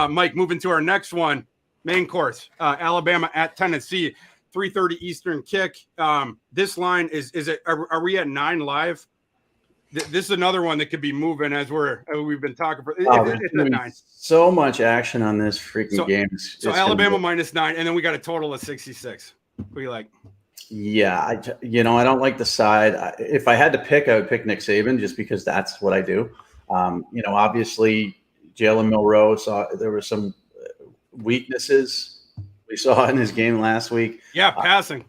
Mike, moving to our next one, main course, Alabama at Tennessee, 3:30 Eastern kick. This line are we at 9 live? This is another one that could be moving as we've been talking for. It's at 9. So much action on this freaking game. So Alabama -9, and then we got a total of 66. What do you like? Yeah, I don't like the side. If I had to pick, I would pick Nick Saban just because that's what I do. Obviously, Jalen Milroe there were some weaknesses we saw in his game last week. Yeah, passing.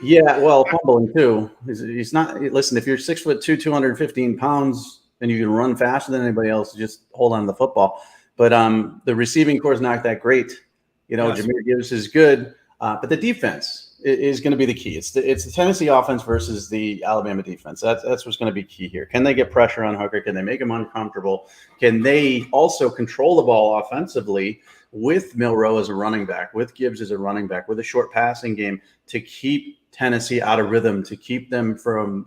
Yeah, well, fumbling too. He's not. Listen, if you're 6'2", 215 pounds, and you can run faster than anybody else, just hold on to the football. But the receiving core is not that great. Yes. Jahmyr Gibbs is good, but the defense is going to be the key. It's the Tennessee offense versus the Alabama defense. That's what's going to be key here. Can they get pressure on Hooker? Can they make him uncomfortable? Can they also control the ball offensively with Milroe as a running back, with Gibbs as a running back, with a short passing game to keep Tennessee out of rhythm, to keep them from,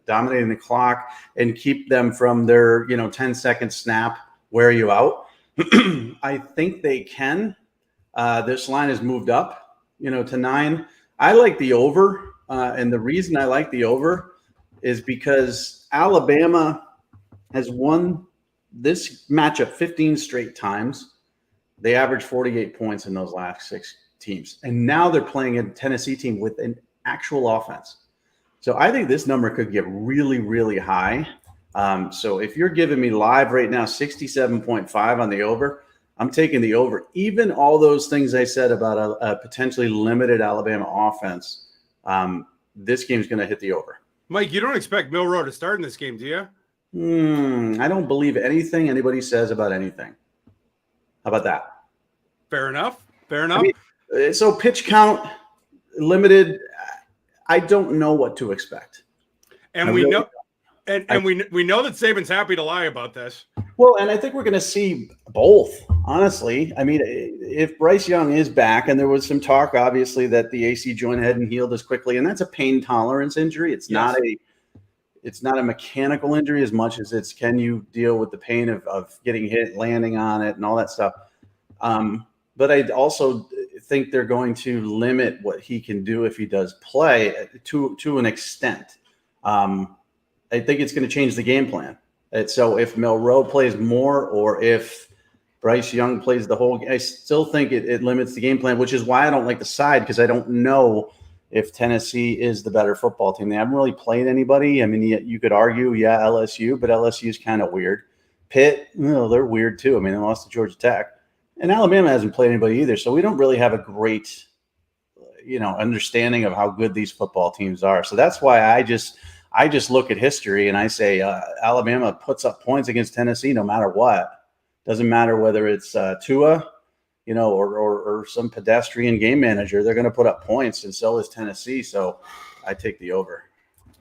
dominating the clock and keep them from their, 10-second snap, wear you out? I think they can. This line has moved up, to 9. I like the over. And the reason I like the over is because Alabama has won this matchup 15 straight times. They averaged 48 points in those last 6 teams. And now they're playing a Tennessee team with an actual offense. So I think this number could get really, really high. So if you're giving me live right now 67.5 on the over, I'm taking the over. Even all those things I said about a potentially limited Alabama offense, this game's going to hit the over. Mike, you don't expect Milroe to start in this game, do you? I don't believe anything anybody says about anything. How about that? Fair enough. So pitch count, limited. I don't know what to expect. And we know And we know that Saban's happy to lie about this. Well, and I think we're going to see both, honestly. I mean, if Bryce Young is back, and there was some talk, obviously, that the AC joint hadn't healed as quickly, and that's a pain tolerance injury. It's not a mechanical injury as much as it's can you deal with the pain of getting hit, landing on it, and all that stuff. But I also think they're going to limit what he can do if he does play to an extent. I think it's going to change the game plan. And so if Milroe plays more or if Bryce Young plays the whole game, I still think it limits the game plan, which is why I don't like the side, because I don't know if Tennessee is the better football team. They haven't really played anybody. I mean, you could argue, LSU, but LSU is kind of weird. Pitt, they're weird too. I mean, they lost to Georgia Tech. And Alabama hasn't played anybody either. So we don't really have a great, understanding of how good these football teams are. So that's why I just look at history and I say Alabama puts up points against Tennessee no matter what. Doesn't matter whether it's Tua, or some pedestrian game manager. They're going to put up points, and so is Tennessee. So I take the over.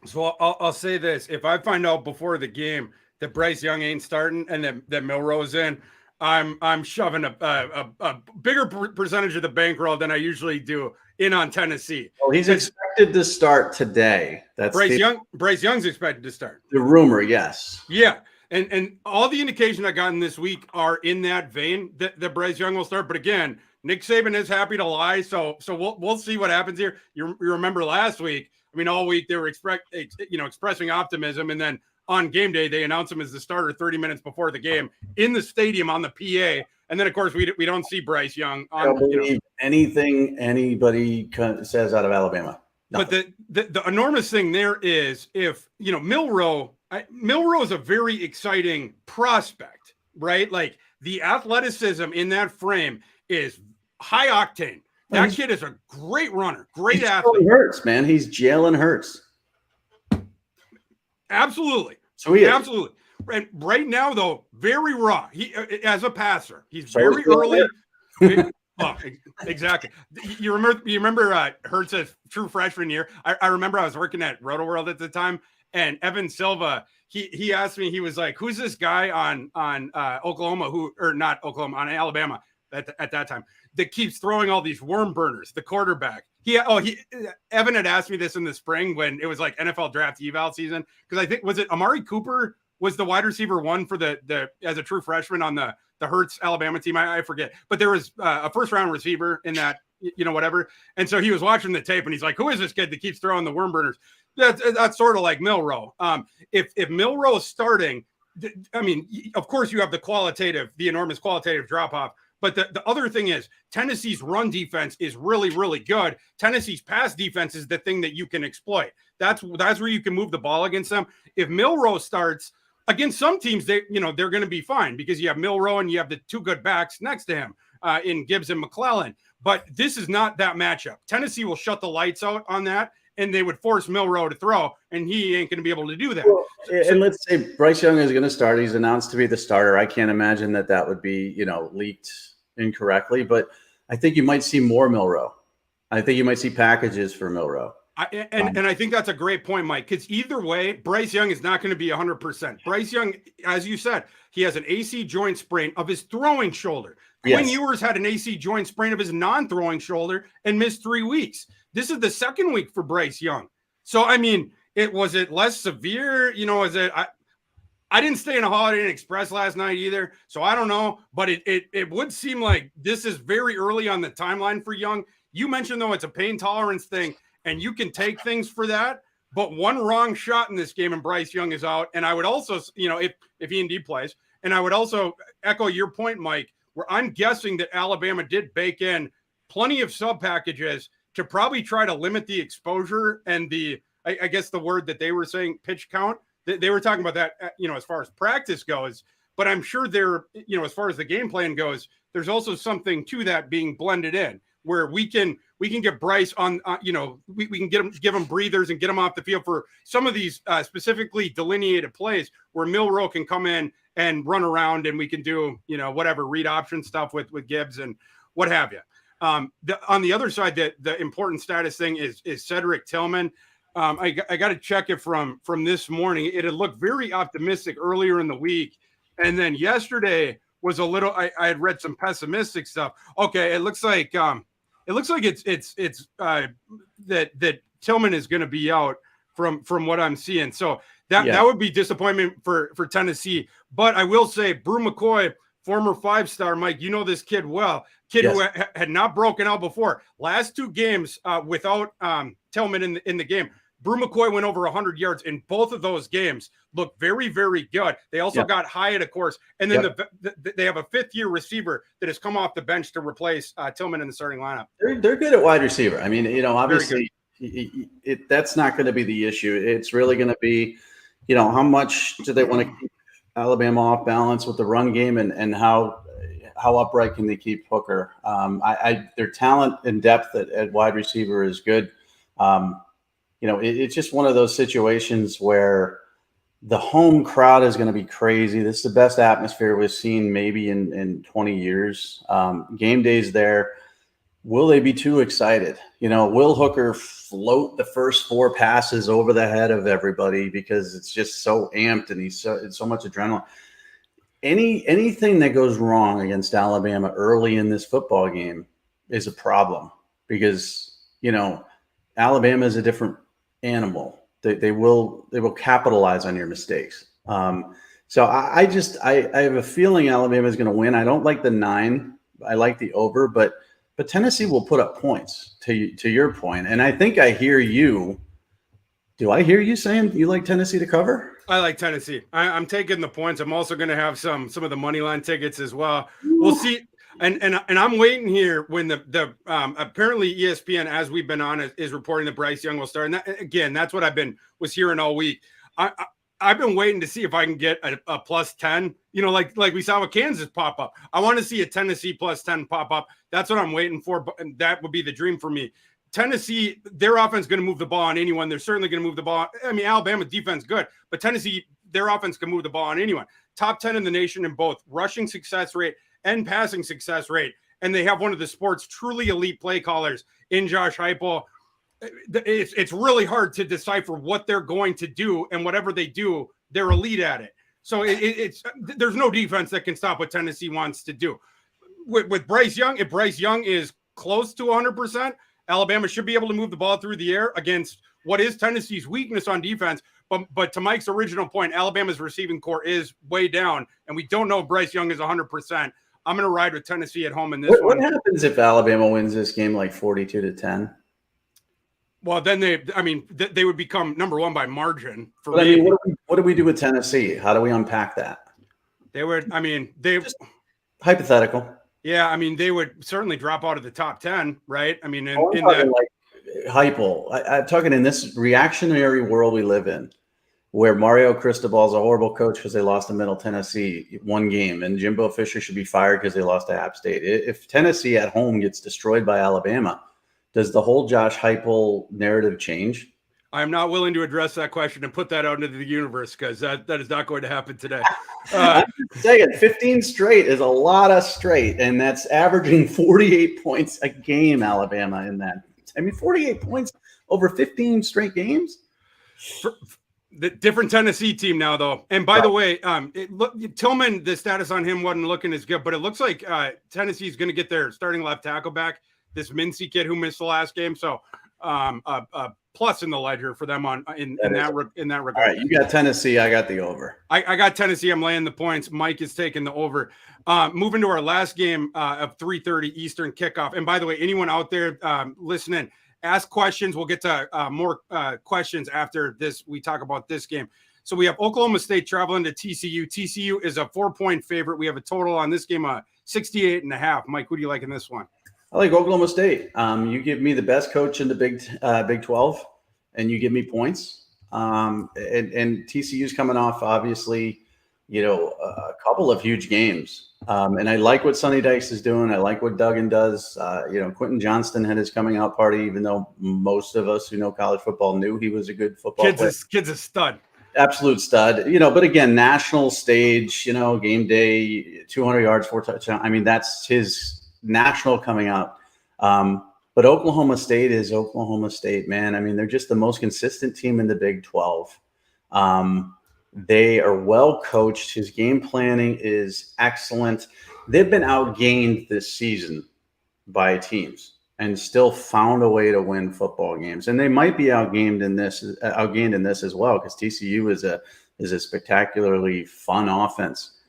So I'll say this: if I find out before the game that Bryce Young ain't starting and that Milroe's in, I'm shoving a bigger percentage of the bankroll than I usually do in on Tennessee. Well, he's expected to start today. That's Bryce Young's expected to start. The rumor, yes. Yeah. And all the indication I gotten this week are in that vein that Bryce Young will start. But again, Nick Saban is happy to lie. So we'll see what happens here. You remember last week, I mean, all week they were expressing optimism. And then on game day, they announced him as the starter 30 minutes before the game in the stadium on the PA. And then, of course, we don't see Bryce Young. I don't believe anything anybody says out of Alabama. Nothing. But the enormous thing there is if, Milroe is a very exciting prospect, right? Like the athleticism in that frame is high octane. That kid is a great runner, great athlete. Hurts, man. He's Jalen Hurts. Absolutely. So he is. Absolutely. And right now, though, very raw. He as a passer, he's very early. Exactly. You remember Hurts' true freshman year? I remember I was working at Roto World at the time, and Evan Silva, he asked me, he was like, "Who's this guy on Oklahoma on Alabama at that time that keeps throwing all these worm burners? The quarterback." Evan had asked me this in the spring when it was like NFL draft eval season, because I think was it Amari Cooper was the wide receiver one for the as a true freshman on the Hurts Alabama team. I forget, but there was a first round receiver in that, whatever. And so he was watching the tape and he's like, "Who is this kid that keeps throwing the worm burners?" That's sort of like Milroe. If Milroe is starting, I mean, of course you have the enormous qualitative drop off. But the other thing is Tennessee's run defense is really, really good. Tennessee's pass defense is the thing that you can exploit. That's where you can move the ball against them. If Milroe starts against some teams, they're going to be fine because you have Milroe and you have the two good backs next to him in Gibbs and McClellan. But this is not that matchup. Tennessee will shut the lights out on that, and they would force Milroe to throw, and he ain't going to be able to do that. Well, and let's say Bryce Young is going to start. He's announced to be the starter. I can't imagine that would be, leaked incorrectly, but I think you might see more Milroe. I think you might see packages for Milroe. And I think that's a great point, Mike, because either way, Bryce Young is not going to be 100%. Bryce Young, as you said, he has an AC joint sprain of his throwing shoulder. Yes. Quinn Ewers had an AC joint sprain of his non-throwing shoulder and missed 3 weeks. This is the second week for Bryce Young. So, I mean, was it less severe? I didn't stay in a Holiday Inn Express last night either, so I don't know. But it would seem like this is very early on the timeline for Young. You mentioned, though, it's a pain tolerance thing, and you can take things for that. But one wrong shot in this game and Bryce Young is out. And I would also, if he indeed plays, and I would also echo your point, Mike, where I'm guessing that Alabama did bake in plenty of sub packages to probably try to limit the exposure and I guess the word that they were saying, pitch count. They were talking about that, as far as practice goes. But I'm sure as far as the game plan goes, there's also something to that being blended in where we can get Bryce on, we can give him breathers and get him off the field for some of these specifically delineated plays where Milroe can come in and run around and we can do, whatever read option stuff with Gibbs and what have you. On the other side, the important status thing is Cedric Tillman. I got to check it from this morning. It had looked very optimistic earlier in the week, and then yesterday was a little. I had read some pessimistic stuff. Okay, it looks like it's that Tillman is going to be out from what I'm seeing. So that would be disappointment for Tennessee. But I will say, Brew McCoy, former 5-star, Mike, you know this kid well. Who had not broken out before. Last 2 games without Tillman in the game. Brew McCoy went over 100 yards in both of those games. Looked very, very good. They also got Hyatt, of course. And then they have a 5th-year receiver that has come off the bench to replace Tillman in the starting lineup. They're good at wide receiver. I mean, obviously that's not going to be the issue. It's really going to be, how much do they want to keep Alabama off balance with the run game and how upright can they keep Hooker? Their talent and depth at wide receiver is good. It's just one of those situations where the home crowd is going to be crazy. This is the best atmosphere we've seen maybe in 20 years. Game day's there. Will they be too excited? Will Hooker float the first 4 passes over the head of everybody because it's just so amped and it's so much adrenaline. Anything that goes wrong against Alabama early in this football game is a problem because, Alabama is a different animal. They will capitalize on your mistakes. So I have a feeling Alabama is going to win. I don't like the 9. I like the over, but Tennessee will put up points to your point. And I think I hear you. Do I hear you saying you like Tennessee to cover? I like Tennessee. I'm taking the points. I'm also going to have some of the money line tickets as well. We'll see. And I'm waiting here when the apparently ESPN, as we've been on, is reporting that Bryce Young will start. And that's what was hearing all week. I've been waiting to see if I can get a plus 10, like we saw with Kansas pop up. I want to see a Tennessee plus 10 pop up. That's what I'm waiting for. And that would be the dream for me. Tennessee, their offense is going to move the ball on anyone. They're certainly going to move the ball. I mean, Alabama defense good, but Tennessee, their offense can move the ball on anyone. Top 10 in the nation in both rushing success rate and passing success rate. And they have one of the sport's truly elite play callers in Josh Heupel. It's really hard to decipher what they're going to do, and whatever they do, they're elite at it. So there's no defense that can stop what Tennessee wants to do. With Bryce Young, if Bryce Young is close to 100%, Alabama should be able to move the ball through the air against what is Tennessee's weakness on defense. But to Mike's original point, Alabama's receiving core is way down, and we don't know if Bryce Young is 100%. I'm going to ride with Tennessee at home in this one. What happens if Alabama wins this game like 42-10? Well, then they would become number 1 by margin. What do we do with Tennessee? How do we unpack that? Just hypothetical. Yeah, they would certainly drop out of the top 10, right? I'm talking in this reactionary world we live in, where Mario Cristobal is a horrible coach because they lost to Middle Tennessee 1 game, and Jimbo Fisher should be fired because they lost to App State. If Tennessee at home gets destroyed by Alabama, does the whole Josh Heupel narrative change? I'm not willing to address that question and put that out into the universe because that is not going to happen today. I'm just saying, 15 straight is a lot of straight, and that's averaging 48 points a game, Alabama, in that. 48 points over 15 straight games? The different Tennessee team now, though. And by the way, Tillman, the status on him wasn't looking as good, but it looks like Tennessee's going to get their starting left tackle back, this Mincy kid who missed the last game. So plus in the ledger for them in that regard. All right, you got Tennessee. I got the over. I got Tennessee. I'm laying the points. Mike is taking the over. Moving to our last game of 3:30 Eastern kickoff. And by the way, anyone out there listening, ask questions. We'll get to more questions after this. We talk about this game. So we have Oklahoma State traveling to TCU. TCU is a 4-point favorite. We have a total on this game 68.5. Mike, who do you like in this one? I like Oklahoma State. You give me the best coach in the Big 12, and you give me points. And TCU's coming off, obviously, a couple of huge games. And I like what Sonny Dykes is doing. I like what Duggan does. Quentin Johnston had his coming out party, even though most of us who know college football knew he was a good football player. Kid's a stud. Absolute stud. But again, national stage, game day, 200 yards, 4 touchdowns. That's his national coming out. But Oklahoma State is Oklahoma State, man. I mean, they're just the most consistent team in the Big 12. They are well coached. His game planning is excellent. They've been outgained this season by teams and still found a way to win football games. And they might be outgained in this as well, because TCU is a spectacularly fun offense.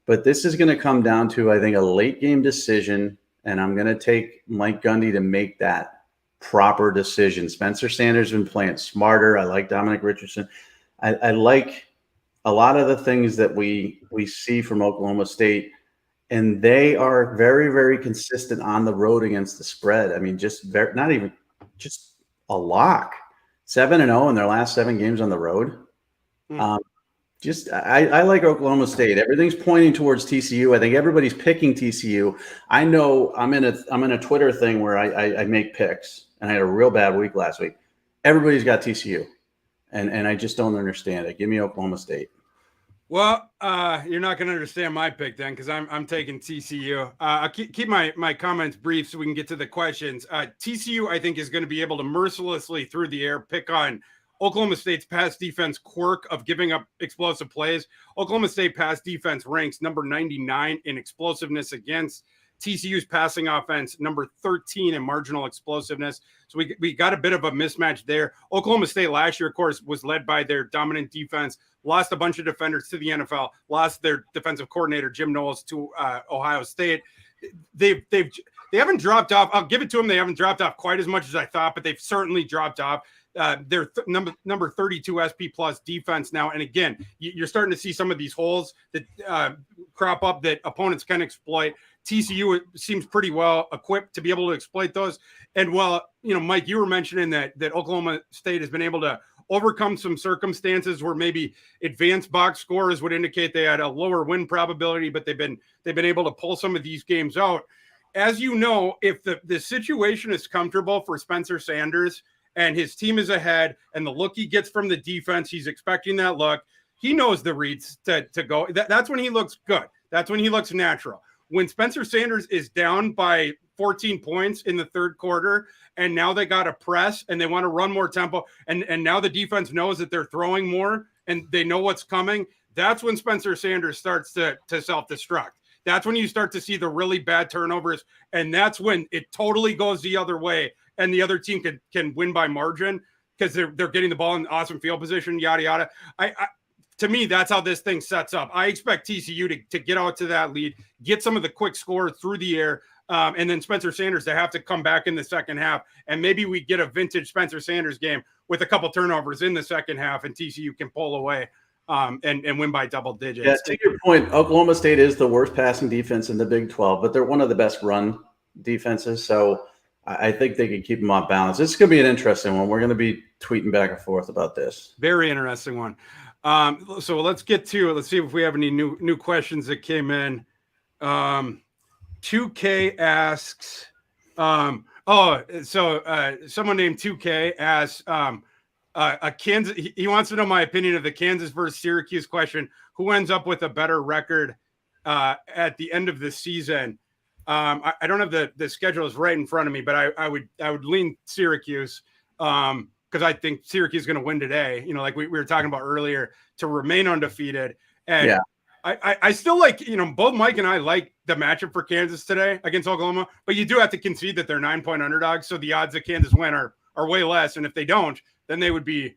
But this is going to come down to, I think, a late game decision, and I'm going to take Mike Gundy to make that proper decision. Spencer Sanders has been playing smarter. I like Dominic Richardson. I like a lot of the things that we see from Oklahoma State, and they are very, very consistent on the road against the spread. I mean, just a lock. 7-0 in their last 7 games on the road. I like Oklahoma State. Everything's pointing towards TCU. I think everybody's picking TCU. I know I'm in a Twitter thing where I make picks, and I had a real bad week last week. Everybody's got TCU, and I just don't understand it. Give me Oklahoma State. Well, you're not going to understand my pick then, because I'm taking TCU. I'll keep my comments brief so we can get to the questions. TCU, I think, is going to be able to mercilessly through the air pick on Oklahoma State's pass defense quirk of giving up explosive plays. Oklahoma State pass defense ranks number 99 in explosiveness against. TCU's passing offense number 13 in marginal explosiveness. So we got a bit of a mismatch there. Oklahoma State last year, of course, was led by their dominant defense, lost a bunch of defenders to the NFL, lost their defensive coordinator, Jim Knowles, to Ohio State. They haven't dropped off. I'll give it to them. They haven't dropped off quite as much as I thought, but they've certainly dropped off. They're number 32 SP plus defense now. And again, you're starting to see some of these holes that crop up that opponents can exploit. TCU seems pretty well equipped to be able to exploit those. And while, Mike, you were mentioning that Oklahoma State has been able to overcome some circumstances where maybe advanced box scores would indicate they had a lower win probability, but they've been able to pull some of these games out. As you know, if the situation is comfortable for Spencer Sanders and his team is ahead and the look he gets from the defense, he's expecting that look. He knows the reads to go. That's when he looks good. That's when he looks natural. When Spencer Sanders is down by 14 points in the third quarter, and now they got to press and they want to run more tempo, and now the defense knows that they're throwing more and they know what's coming, that's when Spencer Sanders starts to self-destruct. That's when you start to see the really bad turnovers, and that's when it totally goes the other way, and the other team can win by margin because they're getting the ball in awesome field position, yada, yada. To me, that's how this thing sets up. I expect TCU to get out to that lead, get some of the quick score through the air, and then Spencer Sanders to have to come back in the second half. And maybe we get a vintage Spencer Sanders game with a couple turnovers in the second half, and TCU can pull away and win by double digits. Yeah, to your point, Oklahoma State is the worst passing defense in the Big 12, but they're one of the best run defenses. So I think they can keep them off balance. This is going to be an interesting one. We're going to be tweeting back and forth about this. Very interesting one. So let's see if we have any new questions that came in. 2K asks, someone named 2K asks, a Kansas, he wants to know my opinion of the Kansas versus Syracuse question. Who ends up with a better record at the end of the season? I don't have the schedules right in front of me, but I would lean Syracuse because I think Syracuse is going to win today. Like we were talking about earlier, to remain undefeated. And yeah. I still like, both Mike and I like the matchup for Kansas today against Oklahoma, but you do have to concede that they're 9-point underdogs. So the odds that Kansas win are way less. And if they don't, then they would be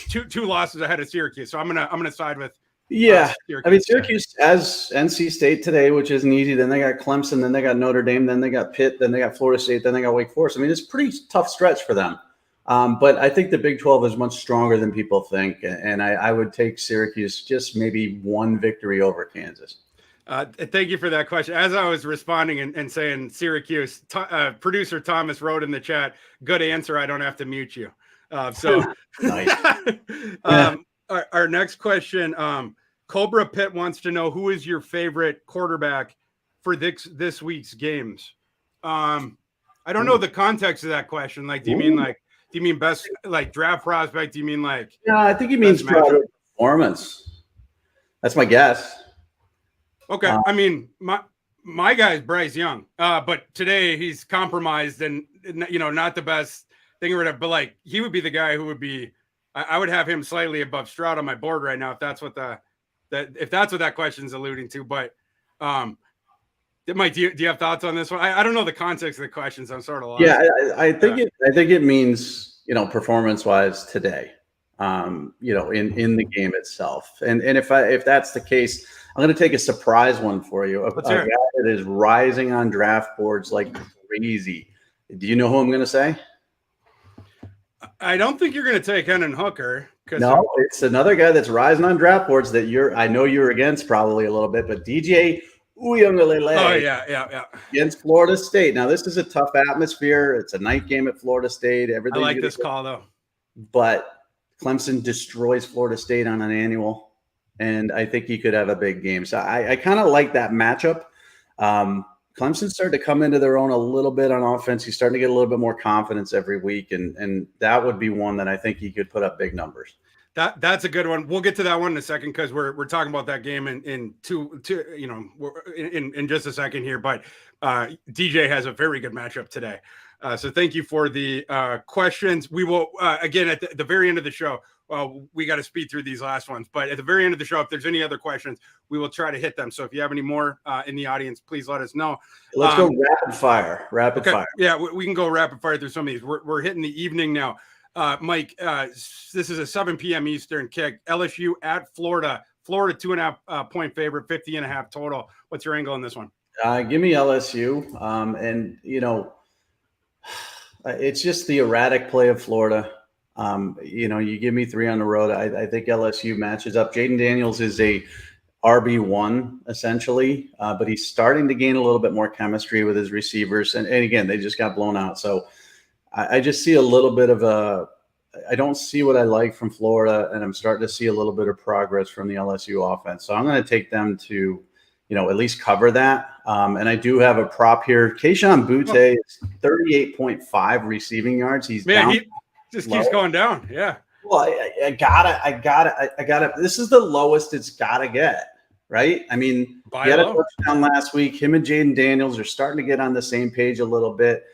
two losses ahead of Syracuse. So I'm gonna side with Syracuse. I mean, Syracuse as NC State today, which isn't easy. Then they got Clemson, then they got Notre Dame, then they got Pitt, then they got Florida State, then they got Wake Forest. I mean, it's a pretty tough stretch for them. But I think the Big 12 is much stronger than people think, and I would take Syracuse just maybe one victory over Kansas. Thank you for that question. As I was responding and saying Syracuse, producer Thomas wrote in the chat, "Good answer. I don't have to mute you." So nice. Our next question, Cobra Pitt wants to know, who is your favorite quarterback for this week's games? I don't know the context of that question. Like, do you mean best like draft prospect? Do you mean like? No, I think he means performance. That's my guess. Okay. I mean, My guy's Bryce Young, but today he's compromised and not the best thing or whatever. But like he would be the guy who would be. I would have him slightly above Stroud on my board right now if that's what that question's alluding to. But Mike, do you have thoughts on this one? I don't know the context of the questions. I'm sort of lost. Yeah, I think it means performance wise today. In the game itself, and if that's the case, I'm going to take a surprise one for you. A guy that is rising on draft boards like crazy. Do you know who I'm going to say? I don't think you're going to take Hendon Hooker. No, it's another guy that's rising on draft boards that I know you're against probably a little bit, but DJ Uiagalelei. Oh yeah. Against Florida State. Now this is a tough atmosphere. It's a night game at Florida State. Everything. I like this call though. But Clemson destroys Florida State on an annual, and I think he could have a big game. So I kind of like that matchup. Clemson started to come into their own a little bit on offense. He's starting to get a little bit more confidence every week, and that would be one that I think he could put up big numbers. That's a good one. We'll get to that one in a second because we're talking about that game in just a second here. But DJ has a very good matchup today. So thank you for the questions. We will, again, at the very end of the show, we got to speed through these last ones. But at the very end of the show, if there's any other questions, we will try to hit them. So if you have any more in the audience, please let us know. Let's go rapid fire. Fire. Yeah, we can go rapid fire through some of these. We're hitting the evening now. Mike, this is a 7 p.m. Eastern kick. LSU at Florida. Florida 2.5 point favorite, 50.5 total. What's your angle on this one? Give me LSU. It's just the erratic play of Florida. You give me 3 on the road. I think LSU matches up. Jaden Daniels is a RB1 essentially, but he's starting to gain a little bit more chemistry with his receivers. And again, they just got blown out. So I just see a little bit of I don't see what I like from Florida, and I'm starting to see a little bit of progress from the LSU offense. So I'm going to take them to, at least cover that. And I do have a prop here. Kayshon Boutte is 38.5 receiving yards. He just keeps going down. Yeah. Well, I gotta. This is the lowest it's gotta get, right? I mean, he had a touchdown last week. Him and Jaden Daniels are starting to get on the same page a little bit.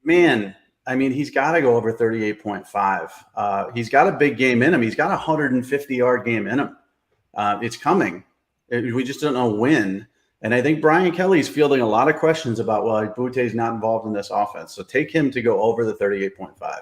He's got to go over 38.5. He's got a big game in him. He's got a 150-yard game in him. It's coming. We just don't know when. And I think Brian Kelly's fielding a lot of questions about, Boutte's not involved in this offense. So take him to go over the 38.5.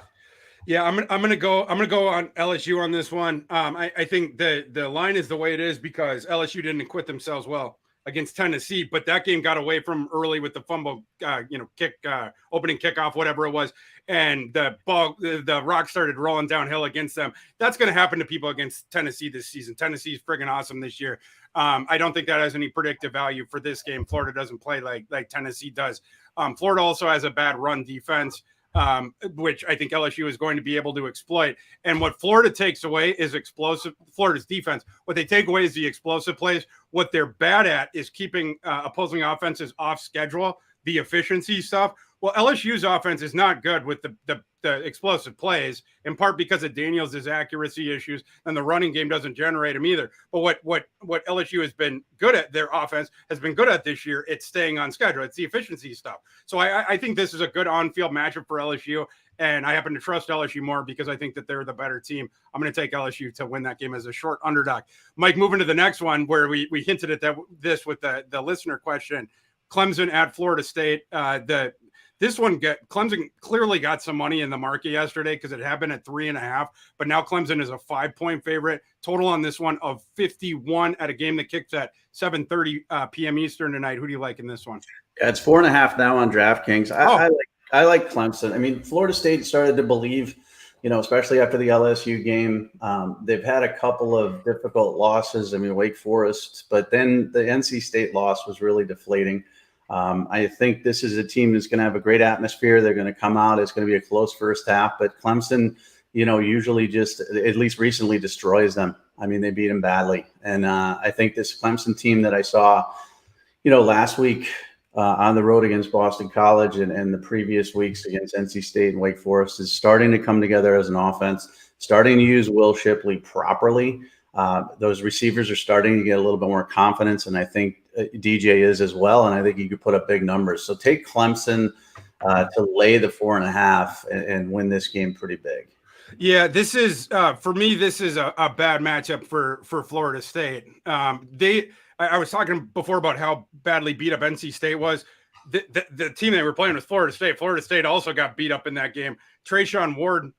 Yeah, I'm gonna go on LSU on this one. I think the line is the way it is because LSU didn't acquit themselves well against Tennessee, but that game got away from early with the fumble, opening kickoff, whatever it was, and the rock started rolling downhill against them. That's going to happen to people against Tennessee this season. Tennessee's friggin' awesome this year. I don't think that has any predictive value for this game. Florida doesn't play like Tennessee does. Florida also has a bad run defense, which I think LSU is going to be able to exploit. And what Florida takes away is explosive. Florida's defense. What they take away is the explosive plays. What they're bad at is keeping opposing offenses off schedule, the efficiency stuff. Well, LSU's offense is not good with the explosive plays, in part because of Daniels' accuracy issues, and the running game doesn't generate them either. But what LSU has been good at, their offense has been good at this year, it's staying on schedule. It's the efficiency stuff. So I think this is a good on-field matchup for LSU, and I happen to trust LSU more because I think that they're the better team. I'm going to take LSU to win that game as a short underdog. Mike, moving to the next one where we hinted at this with the listener question. Clemson at Florida State. Clemson clearly got some money in the market yesterday because it had been at 3.5, but now Clemson is a 5-point favorite. Total on this one of 51 at a game that kicks at 7:30 p.m. Eastern tonight. Who do you like in this one? Yeah, it's 4.5 now on DraftKings. I like Clemson. I mean, Florida State started to believe, especially after the LSU game. They've had a couple of difficult losses. I mean, Wake Forest, but then the NC State loss was really deflating. I think this is a team that's going to have a great atmosphere. They're going to come out. It's going to be a close first half, but Clemson, usually just, at least recently, destroys them. I mean, they beat them badly. And I think this Clemson team that I saw, last week on the road against Boston College and the previous weeks against NC State and Wake Forest is starting to come together as an offense, starting to use Will Shipley properly. Those receivers are starting to get a little bit more confidence, and I think DJ is as well, and I think he could put up big numbers. So take Clemson to lay the 4.5 and win this game pretty big. Yeah, this is for me. This is a bad matchup for Florida State. I was talking before about how badly beat up NC State was. The team they were playing was Florida State. Florida State also got beat up in that game. Trayshawn Ward,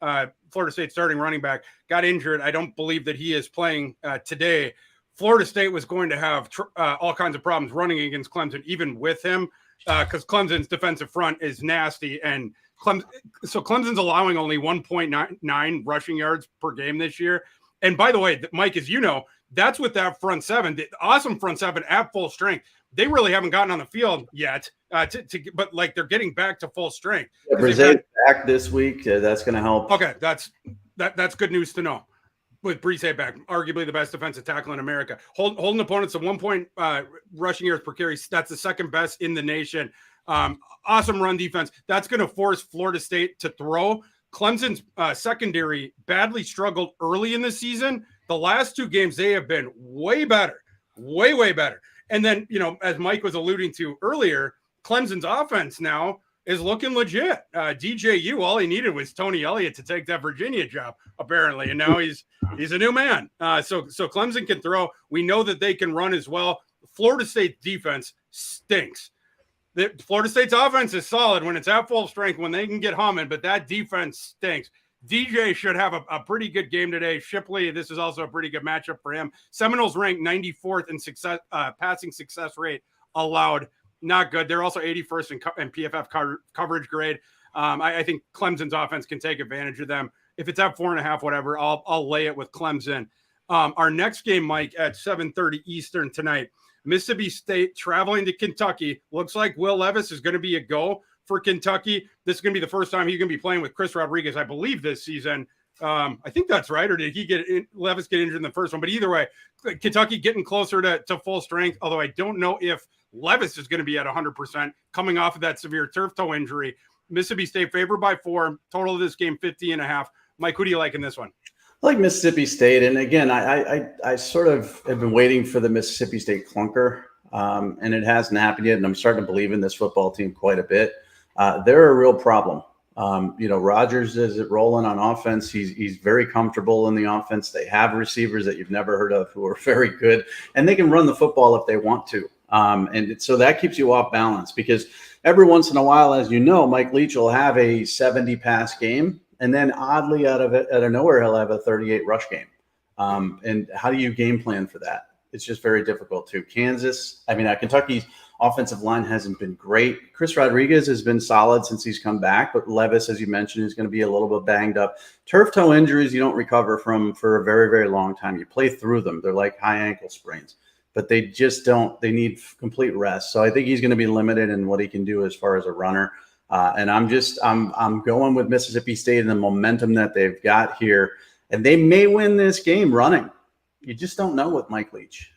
Florida State starting running back, got injured. I don't believe that he is playing today. Florida State was going to have all kinds of problems running against Clemson, even with him, because Clemson's defensive front is nasty. And Clemson's allowing only 1.9 rushing yards per game this year. And by the way, Mike, as you know, that's with that front seven, the awesome front seven at full strength. They really haven't gotten on the field yet, but like they're getting back to full strength. Yeah, Brisse's back this week. That's going to help. Okay, that's good news to know. With Brise back, arguably the best defensive tackle in America, holding opponents to 1 point rushing yards per carry. That's the second best in the nation. Awesome run defense. That's going to force Florida State to throw. Clemson's secondary badly struggled early in the season. The last two games, they have been way better, way better. And then, as Mike was alluding to earlier, Clemson's offense now is looking legit. DJU, all he needed was Tony Elliott to take that Virginia job, apparently. And now he's a new man. So Clemson can throw. We know that they can run as well. Florida State defense stinks. Florida State's offense is solid when it's at full strength, when they can get humming, but that defense stinks. DJ should have a pretty good game today. Shipley, this is also a pretty good matchup for him. Seminoles ranked 94th in passing success rate allowed. Not good. They're also 81st in PFF coverage grade. I think Clemson's offense can take advantage of them. If it's at 4.5, whatever, I'll lay it with Clemson. Our next game, Mike, at 7:30 Eastern tonight. Mississippi State traveling to Kentucky. Looks like Will Levis is going to be a go for Kentucky. This is going to be the first time he's going to be playing with Chris Rodriguez, I believe, this season. I think that's right. Or did Levis get injured in the first one? But either way, Kentucky getting closer to full strength, although I don't know if Levis is going to be at 100% coming off of that severe turf toe injury. Mississippi State favored by 4. Total of this game, 50.5. Mike, who do you like in this one? I like Mississippi State. And again, I sort of have been waiting for the Mississippi State clunker, and it hasn't happened yet. And I'm starting to believe in this football team quite a bit. They're a real problem. Rodgers is rolling on offense. He's very comfortable in the offense. They have receivers that you've never heard of who are very good, and they can run the football if they want to. And so that keeps you off balance, because every once in a while, as you know, Mike Leach will have a 70 pass game, and then oddly out of nowhere, he'll have a 38 rush game. And how do you game plan for that? It's just very difficult to. Kentucky's offensive line hasn't been great. Chris Rodriguez has been solid since he's come back, but Levis, as you mentioned, is going to be a little bit banged up. Turf toe injuries you don't recover from for a very, very long time. You play through them. They're like high ankle sprains, but they just don't. They need complete rest. So I think he's going to be limited in what he can do as far as a runner. And I'm going with Mississippi State and the momentum that they've got here, and they may win this game running. You just don't know with Mike Leach.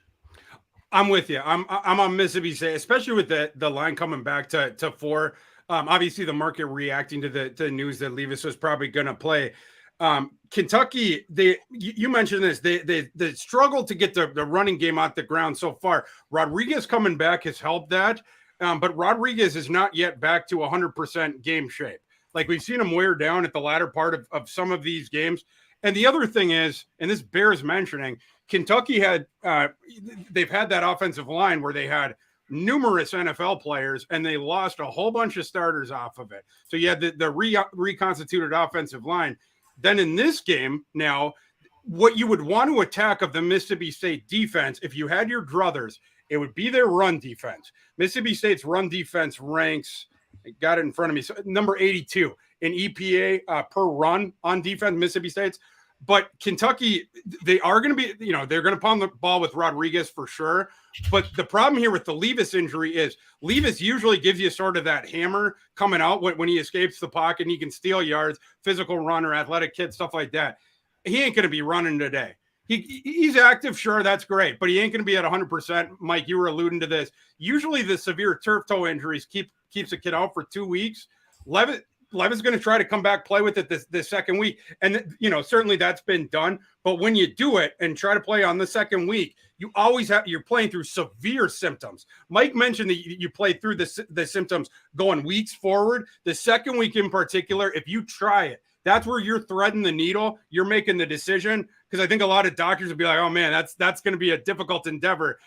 I'm with you. I'm on Mississippi State, especially with the line coming back to 4. Obviously, the market reacting to the news that Levis was probably going to play. Kentucky, you mentioned this. They struggled to get the running game out the ground so far. Rodriguez coming back has helped that, but Rodriguez is not yet back to 100% game shape. Like, we've seen him wear down at the latter part of some of these games. And the other thing is, and this bears mentioning, Kentucky they've had that offensive line where they had numerous NFL players, and they lost a whole bunch of starters off of it. So you had the reconstituted offensive line. Then in this game now, what you would want to attack of the Mississippi State defense, if you had your druthers, it would be their run defense. Mississippi State's run defense ranks, I got it in front of me, so number 82 in EPA per run on defense, Mississippi State's. But Kentucky, they are going to be, they're going to pound the ball with Rodriguez for sure. But the problem here with the Levis injury is Levis usually gives you sort of that hammer coming out when he escapes the pocket, and he can steal yards, physical runner, athletic kid, stuff like that. He ain't going to be running today. He's active, sure, that's great, but he ain't going to be at 100%. Mike, you were alluding to this. Usually the severe turf toe injuries keeps a kid out for 2 weeks. Levin's going to try to come back, play with it this second week. And, certainly that's been done. But when you do it and try to play on the second week, you're playing through severe symptoms. Mike mentioned that you play through the symptoms going weeks forward. The second week in particular, if you try it, that's where you're threading the needle. You're making the decision, because I think a lot of doctors would be like, oh, man, that's going to be a difficult endeavor.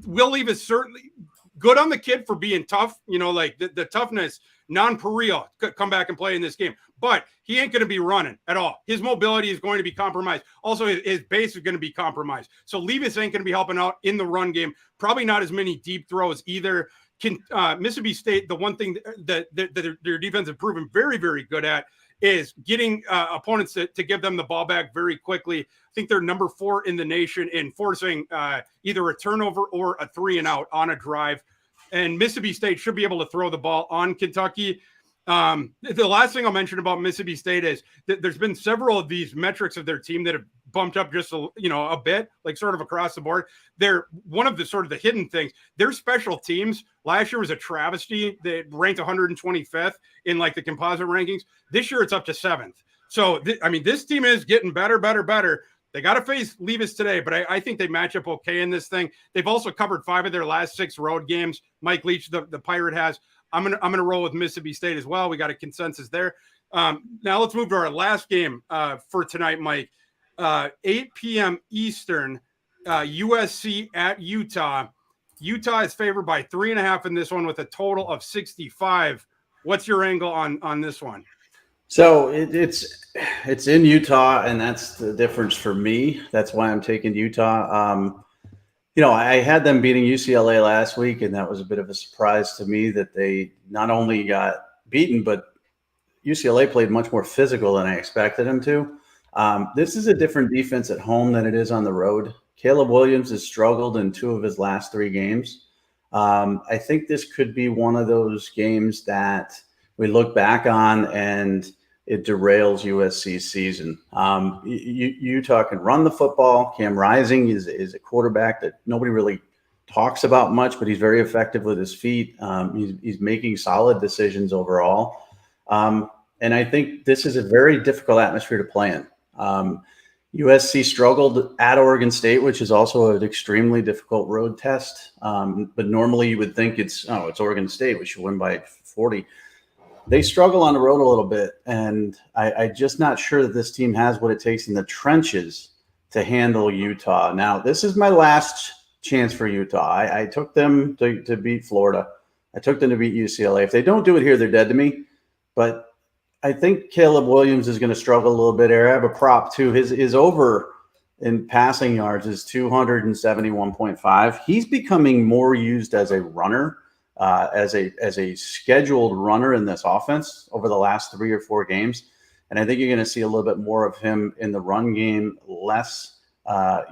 Will Levis certainly good on the kid for being tough, like the toughness, non-Pareil, come back and play in this game. But he ain't going to be running at all. His mobility is going to be compromised. Also, his base is going to be compromised. So Levis ain't going to be helping out in the run game. Probably not as many deep throws either. Mississippi State, the one thing that their defense has proven very, very good at is getting opponents to give them the ball back very quickly. I think they're number 4 in the nation in forcing either a turnover or a 3-and-out on a drive. And Mississippi State should be able to throw the ball on Kentucky. The last thing I'll mention about Mississippi State is that there's been several of these metrics of their team that have bumped up just a bit, like sort of across the board. They're one of the sort of the hidden things. Their special teams last year was a travesty. They ranked 125th in like the composite rankings. This year it's up to 7th. So this team is getting better. They got to face Levis today, but I think they match up okay in this thing. They've also covered 5 of their last 6 road games. Mike Leach, the Pirate, has. I'm gonna roll with Mississippi State as well. We got a consensus there. Now let's move to our last game for tonight, Mike. 8 p.m. Eastern, USC at Utah. Utah is favored by 3.5 in this one with a total of 65. What's your angle on this one? So it's in Utah, and that's the difference for me. That's why I'm taking Utah. I had them beating UCLA last week, and that was a bit of a surprise to me that they not only got beaten, but UCLA played much more physical than I expected them to. This is a different defense at home than it is on the road. Caleb Williams has struggled in 2 of his last 3 games. I think this could be one of those games that we look back on and it derails USC's season. Utah can run the football. Cam Rising is a quarterback that nobody really talks about much, but he's very effective with his feet. He's making solid decisions overall. And I think this is a very difficult atmosphere to play in. USC struggled at Oregon State, which is also an extremely difficult road test. But normally you would think it's Oregon State, we should win by 40. They struggle on the road a little bit, and I'm just not sure that this team has what it takes in the trenches to handle Utah. Now, this is my last chance for Utah. I took them to beat Florida. I took them to beat UCLA. If they don't do it here, they're dead to me. But I think Caleb Williams is going to struggle a little bit here. I have a prop, too. His over in passing yards is 271.5. He's becoming more used as a runner. As a scheduled runner in this offense over the last 3 or 4 games. And I think you're going to see a little bit more of him in the run game, less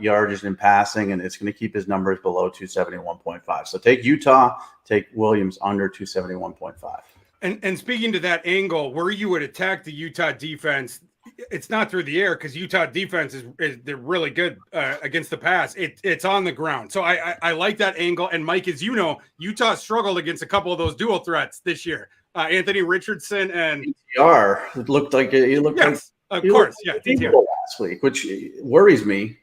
yardage in passing, and it's going to keep his numbers below 271.5. So take Utah, take Williams under 271.5. And speaking to that angle, where you would attack the Utah defense, it's not through the air because Utah defense they're really good against the pass. It's on the ground. So I like that angle. And Mike, as you know, Utah struggled against a couple of those dual threats this year. Anthony Richardson and DTR. It looked like yes, of course, yeah, DTR last week, which worries me.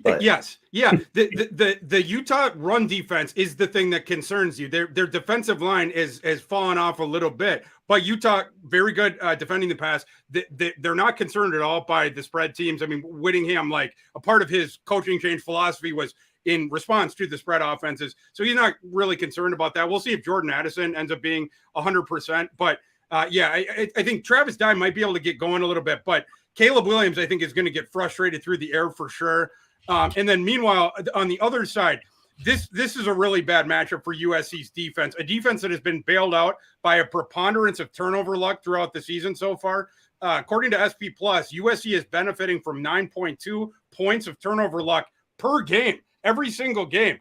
But. Yes, yeah. The Utah run defense is the thing that concerns you. Their defensive line has fallen off a little bit, but Utah very good defending the pass. They're not concerned at all by the spread teams. I mean, Whittingham, like a part of his coaching change philosophy was in response to the spread offenses, so he's not really concerned about that. We'll see if Jordan Addison ends up being 100%, but I think Travis Dye might be able to get going a little bit, but Caleb Williams, I think, is going to get frustrated through the air for sure. And then meanwhile, on the other side, this is a really bad matchup for USC's defense, a defense that has been bailed out by a preponderance of turnover luck throughout the season so far. According to SP Plus, USC is benefiting from 9.2 points of turnover luck per game, every single game.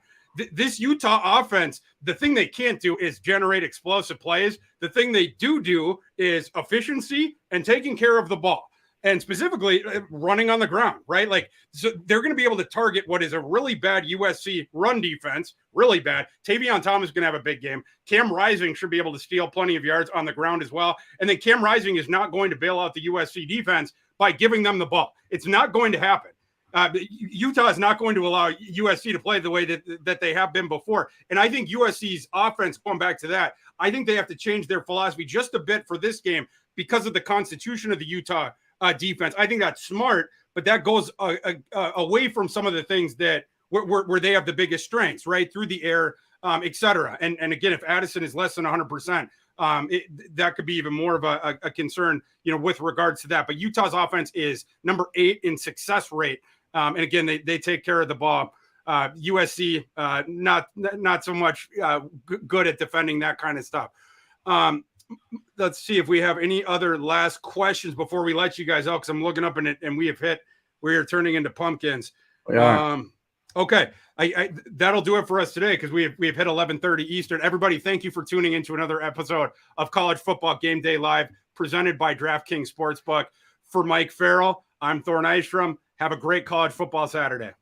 This Utah offense, the thing they can't do is generate explosive plays. The thing they do is efficiency and taking care of the ball. and specifically running on the ground, right? Like, so they're going to be able to target what is a really bad USC run defense, really bad. Tavion Thomas is going to have a big game. Cam Rising should be able to steal plenty of yards on the ground as well. And then Cam Rising is not going to bail out the USC defense by giving them the ball. It's not going to happen. Utah is not going to allow USC to play the way that they have been before. And I think USC's offense, going back to that, I think they have to change their philosophy just a bit for this game because of the constitution of the Utah defense. I think that's smart, but that goes away from some of the things that where they have the biggest strengths, right? Through the air, et cetera. And again, if Addison is less than 100%, that could be even more of a concern, with regards to that. But Utah's offense is number 8 in success rate. And again, they take care of the ball. USC, not so much good at defending that kind of stuff. Let's see if we have any other last questions before we let you guys out, because I'm looking up and we are turning into pumpkins. We are. Okay. That'll do it for us today, because we have hit 11:30 Eastern. Everybody, thank you for tuning into another episode of College Football Game Day Live, presented by DraftKings Sportsbook. For Mike Farrell, I'm Thor Nystrom. Have a great college football Saturday.